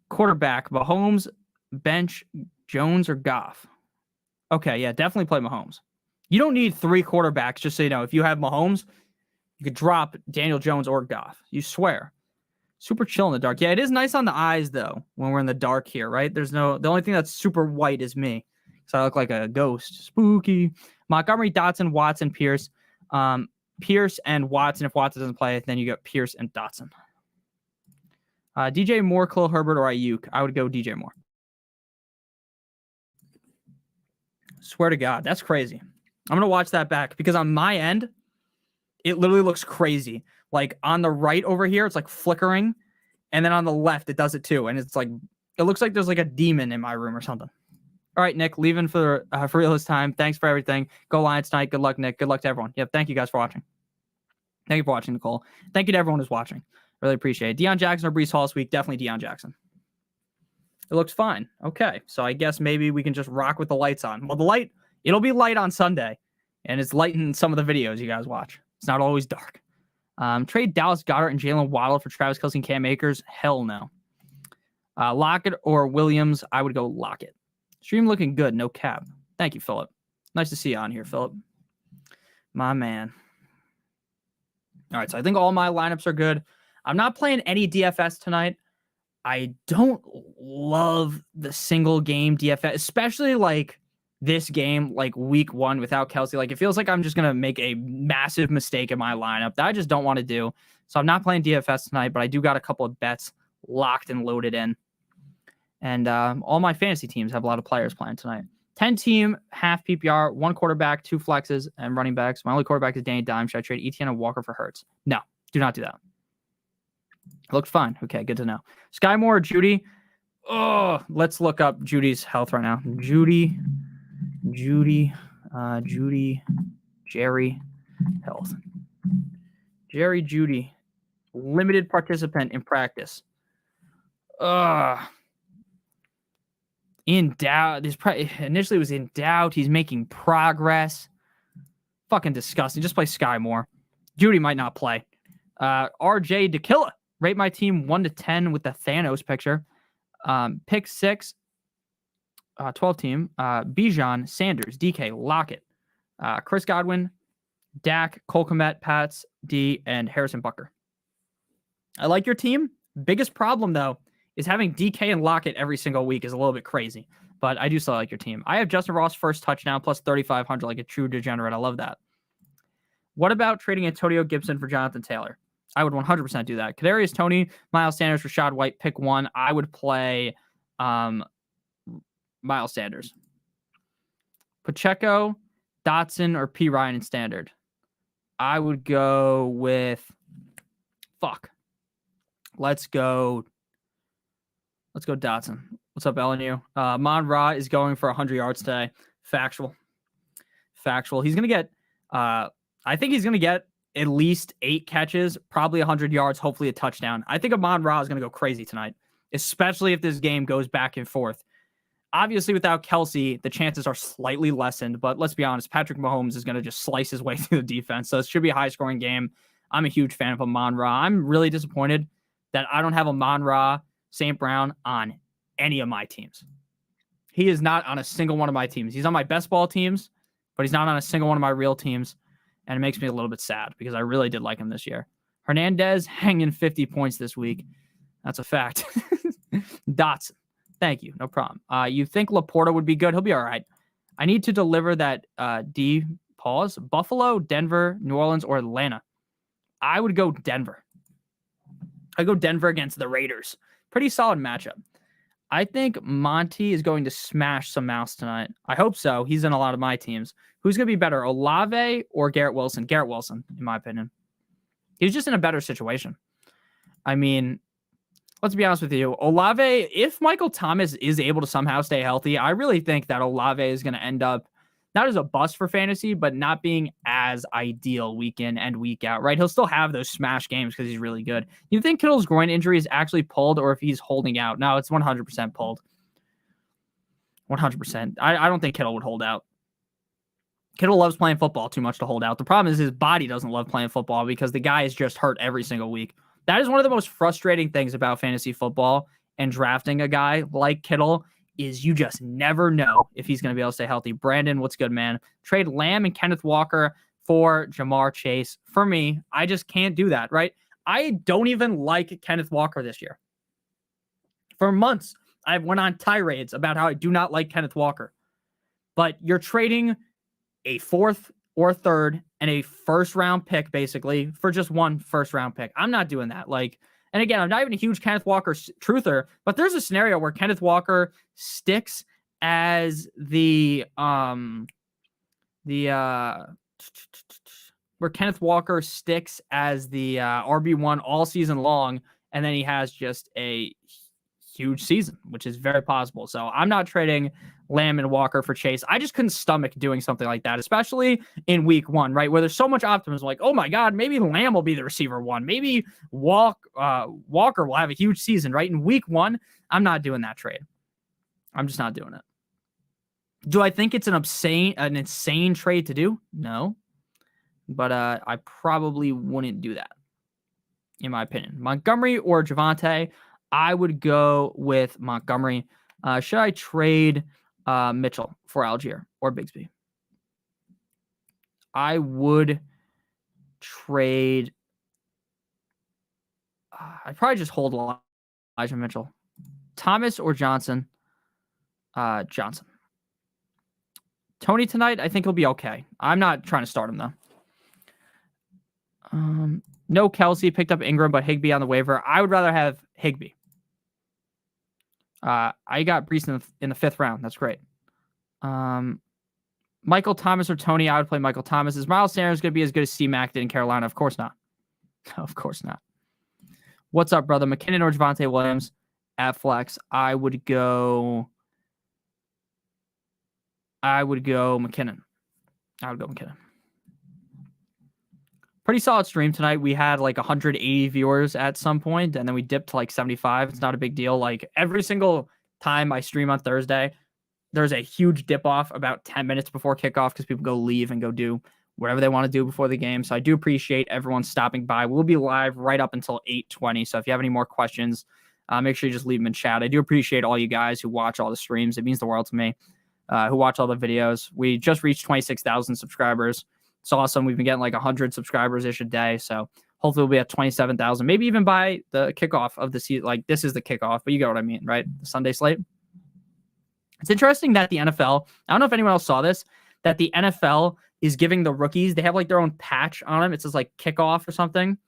Quarterback, Mahomes, bench, Jones, or Goff? Okay, yeah, definitely play Mahomes. You don't need 3 quarterbacks, just so you know. If you have Mahomes, you could drop Daniel Jones or Goff. You swear. Super chill in the dark. Yeah, it is nice on the eyes, though, when we're in the dark here, right? The only thing that's super white is me. So I look like a ghost. Spooky. Montgomery, Dotson, Watson, Pierce. Pierce and Watson. If Watson doesn't play, then you got Pierce and Dotson. DJ Moore, Khalil Herbert, or Ayuk? I would go DJ Moore. Swear to God, that's crazy. I'm going to watch that back because on my end, it literally looks crazy. Like on the right over here, it's like flickering. And then on the left, it does it too. And it's like, it looks like there's like a demon in my room or something. All right, Nick, leaving for real this time. Thanks for everything. Go Lions tonight. Good luck, Nick. Good luck to everyone. Yep. Thank you guys for watching. Thank you for watching, Nicole. Thank you to everyone who's watching. Really appreciate it. Deion Jackson or Breece Hall this week? Definitely Deion Jackson. It looks fine. Okay, so I guess maybe we can just rock with the lights on. Well, it'll be light on Sunday, and it's light in some of the videos you guys watch. It's not always dark. Trade Dallas Goedert and Jalen Waddle for Travis Kelce and Cam Akers? Hell no. Lockett or Williams? I would go Lockett. Stream looking good, no cap. Thank you, Philip. Nice to see you on here, Philip. My man. All right, so I think all my lineups are good. I'm not playing any DFS tonight. I don't love the single game DFS, especially like this game, like week 1 without Kelce. Like, it feels like I'm just going to make a massive mistake in my lineup that I just don't want to do. So I'm not playing DFS tonight, but I do got a couple of bets locked and loaded in. And all my fantasy teams have a lot of players playing tonight. 10-team, half PPR, 1 quarterback, 2 flexes, and running backs. My only quarterback is Danny Dimes. Should I trade Etienne and Walker for Hurts? No, do not do that. It looked fine. Okay, good to know. Sky Moore or Judy? Oh, let's look up Judy's health right now. Judy, Jerry, health. Jerry Judy, limited participant in practice. In doubt. Initially was in doubt. He's making progress. Fucking disgusting. Just play Sky Moore. Judy might not play. RJ Dakilla. Rate my team 1 to 10 with the Thanos picture. Pick 6. 12 team. Bijan, Sanders, DK, Lockett, Chris Godwin, Dak, Cole Kmet, Pats, D, and Harrison Butker. I like your team. Biggest problem, though, is having DK and Lockett every single week is a little bit crazy. But I do still like your team. I have Justin Ross first touchdown plus 3,500 like a true degenerate. I love that. What about trading Antonio Gibson for Jonathan Taylor? I would 100% do that. Kadarius Toney, Miles Sanders, Rashad White, pick 1. I would play Miles Sanders. Pacheco, Dotson, or P. Ryan in standard. I would go with Let's go Dotson. What's up, LNU? Mon Ra is going for 100 yards today. Factual. He's going to get, I think he's going to get at least 8 catches, probably 100 yards, hopefully a touchdown. I think Amon Ra is going to go crazy tonight, especially if this game goes back and forth. Obviously, without Kelce, the chances are slightly lessened, but let's be honest, Patrick Mahomes is going to just slice his way through the defense, so it should be a high-scoring game. I'm a huge fan of Amon Ra. I'm really disappointed that I don't have Amon Ra, St. Brown on any of my teams. He is not on a single one of my teams. He's on my best ball teams, but he's not on a single one of my real teams, and it makes me a little bit sad because I really did like him this year. Hernandez hanging 50 points this week. That's a fact. Dotson. Thank you. No problem. You think Laporta would be good? He'll be all right. I need to deliver that D pause. Buffalo, Denver, New Orleans, or Atlanta. I would go Denver. I go Denver against the Raiders. Pretty solid matchup. I think Monty is going to smash some mouse tonight. I hope so. He's in a lot of my teams. Who's going to be better, Olave or Garrett Wilson? Garrett Wilson, in my opinion. He's just in a better situation. I mean, let's be honest with you. Olave, if Michael Thomas is able to somehow stay healthy, I really think that Olave is going to end up not as a bust for fantasy, but not being as ideal week in and week out, right? He'll still have those smash games because he's really good. You think Kittle's groin injury is actually pulled or if he's holding out? No, it's 100% pulled. 100%. I don't think Kittle would hold out. Kittle loves playing football too much to hold out. The problem is his body doesn't love playing football because the guy is just hurt every single week. That is one of the most frustrating things about fantasy football and drafting a guy like Kittle is you just never know if he's going to be able to stay healthy. Brandon, what's good, man? Trade Lamb and Kenneth Walker for Jamar Chase. For me, I just can't do that, right? I don't even like Kenneth Walker this year. For months, I went on tirades about how I do not like Kenneth Walker. But you're trading a 4th or 3rd and a first-round pick, basically, for just one first-round pick. I'm not doing that. And again, I'm not even a huge Kenneth Walker truther, but there's a scenario where Kenneth Walker sticks as RB1 all season long, and then he has just a huge season, which is very possible. So I'm not trading Lamb and Walker for Chase. I just couldn't stomach doing something like that, especially in week 1, right? Where there's so much optimism, like, oh my God, maybe Lamb will be the receiver 1. Maybe Walker will have a huge season, right? In week 1, I'm not doing that trade. I'm just not doing it. Do I think it's an insane trade to do? No. But I probably wouldn't do that, in my opinion. Montgomery or Javonte? I would go with Montgomery. Should I trade Mitchell for Algier or Bigsby? I would trade. I'd probably just hold Elijah Mitchell. Thomas or Johnson? Johnson. Tony tonight, I think he'll be okay. I'm not trying to start him, though. No Kelsey, picked up Ingram, but Higbee on the waiver. I would rather have Higbee. I got Brees in the 5th round. That's great. Michael Thomas or Tony, I would play Michael Thomas. Is Miles Sanders going to be as good as C-Mac did in Carolina? Of course not. Of course not. What's up, brother? McKinnon or Javonte Williams at flex? I would go McKinnon. Pretty solid stream tonight. We had like 180 viewers at some point, and then we dipped to like 75. It's not a big deal. Like every single time I stream on Thursday, there's a huge dip off about 10 minutes before kickoff because people go leave and go do whatever they want to do before the game. So I do appreciate everyone stopping by. We'll be live right up until 8:20. So if you have any more questions, make sure you just leave them in chat. I do appreciate all you guys who watch all the streams. It means the world to me. Who watch all the videos. We just reached 26,000 subscribers. It's awesome. We've been getting like 100 subscribers-ish a day. So hopefully we'll be at 27,000, maybe even by the kickoff of the season. Like this is the kickoff, but you get what I mean, right? The Sunday slate. It's interesting that the NFL, I don't know if anyone else saw this, that the NFL is giving the rookies, they have like their own patch on them. It says like kickoff or something. You know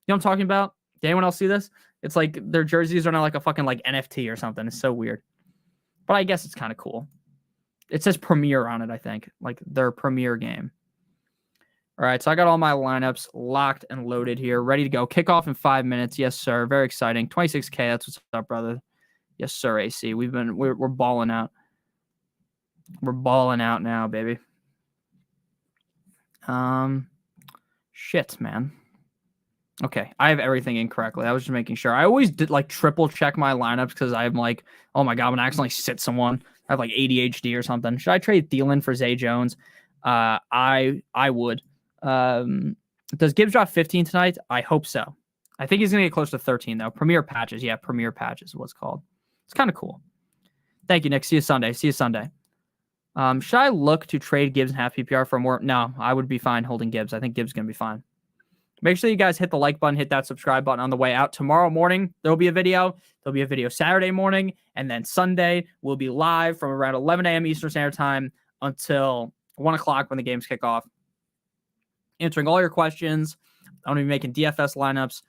what I'm talking about? Did anyone else see this? It's like their jerseys are not like a fucking like NFT or something. It's so weird. But I guess it's kind of cool. It says Premier on it, I think. Like their Premier game. All right, so I got all my lineups locked and loaded here, ready to go. Kickoff in 5 minutes. Yes, sir. Very exciting. 26K. That's what's up, brother. Yes, sir, AC. We're balling out. We're balling out now, baby. Shit, man. Okay, I have everything incorrectly. I was just making sure. I always did like triple check my lineups because I'm like, oh my god, I'm gonna accidentally sit someone. I have like ADHD or something. Should I trade Thielen for Zay Jones? I would. Does Gibbs drop 15 tonight? I hope so. I think he's gonna get close to 13 though. Premier patches, yeah, Premier patches is what it's called. It's kind of cool. Thank you, Nick. See you Sunday. Should I look to trade Gibbs and half PPR for more? No, I would be fine holding Gibbs. I think Gibbs is gonna be fine. Make sure you guys hit the like button, hit that subscribe button on the way out. Tomorrow morning, there'll be a video. There'll be a video Saturday morning, and then Sunday we'll be live from around 11 a.m. Eastern Standard Time until 1 o'clock when the games kick off. Answering all your questions. I'm going to be making DFS lineups,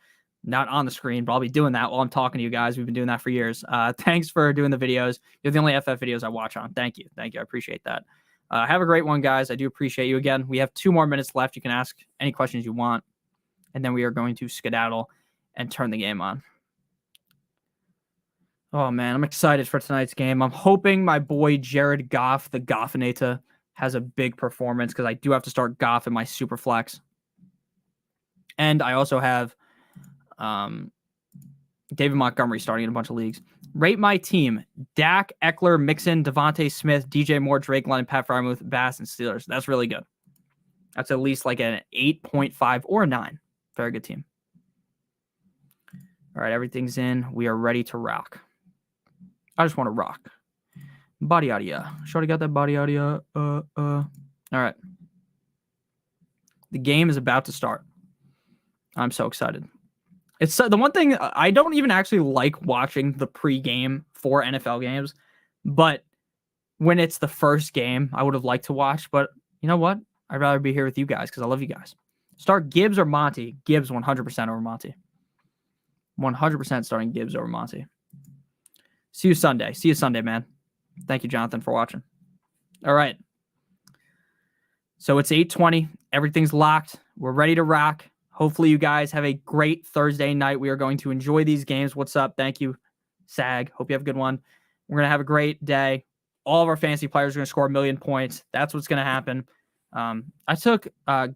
not on the screen, but I'll be doing that while I'm talking to you guys. We've been doing that for years. Thanks for doing the videos. You're the only FF videos I watch on. Thank you. I appreciate that. Have a great one, guys. I do appreciate you again. We have 2 more minutes left. You can ask any questions you want. And then we are going to skedaddle and turn the game on. Oh, man, I'm excited for tonight's game. I'm hoping my boy Jared Goff, the Goffinator, has a big performance because I do have to start Goff in my super flex. And I also have David Montgomery starting in a bunch of leagues. Rate my team. Dak, Eckler, Mixon, Devontae Smith, DJ Moore, Drake London, Pat Freiermuth, Bass, and Steelers. That's really good. That's at least like an 8.5 or a 9. Very good team. All right, everything's in. We are ready to rock. I just want to rock. Body audio. Shorty got that body audio. All right. The game is about to start. I'm so excited. It's the one thing I don't even actually like watching the pregame for NFL games, but when it's the first game, I would have liked to watch. But you know what? I'd rather be here with you guys because I love you guys. Start Gibbs or Monty. Gibbs 100% over Monty. 100% starting Gibbs over Monty. See you Sunday, man. Thank you, Jonathan, for watching. All right. So it's 8:20. Everything's locked. We're ready to rock. Hopefully you guys have a great Thursday night. We are going to enjoy these games. What's up? Thank you, Sag. Hope you have a good one. We're going to have a great day. All of our fantasy players are going to score 1 million points. That's what's going to happen. I took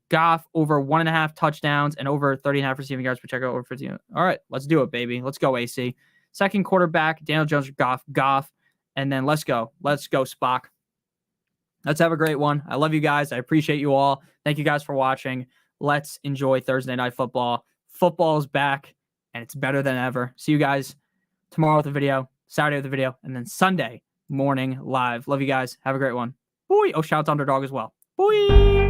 Goff over 1.5 touchdowns and over 30.5 receiving yards per check over 15. All right, let's do it, baby. Let's go, AC. Second quarterback, Daniel Jones, Goff, And then let's go. Let's go, Spock. Let's have a great one. I love you guys. I appreciate you all. Thank you guys for watching. Let's enjoy Thursday Night Football. Football is back, and it's better than ever. See you guys tomorrow with a video, Saturday with a video, and then Sunday morning live. Love you guys. Have a great one. Boy. Oh, shout out to Underdog as well. Boy.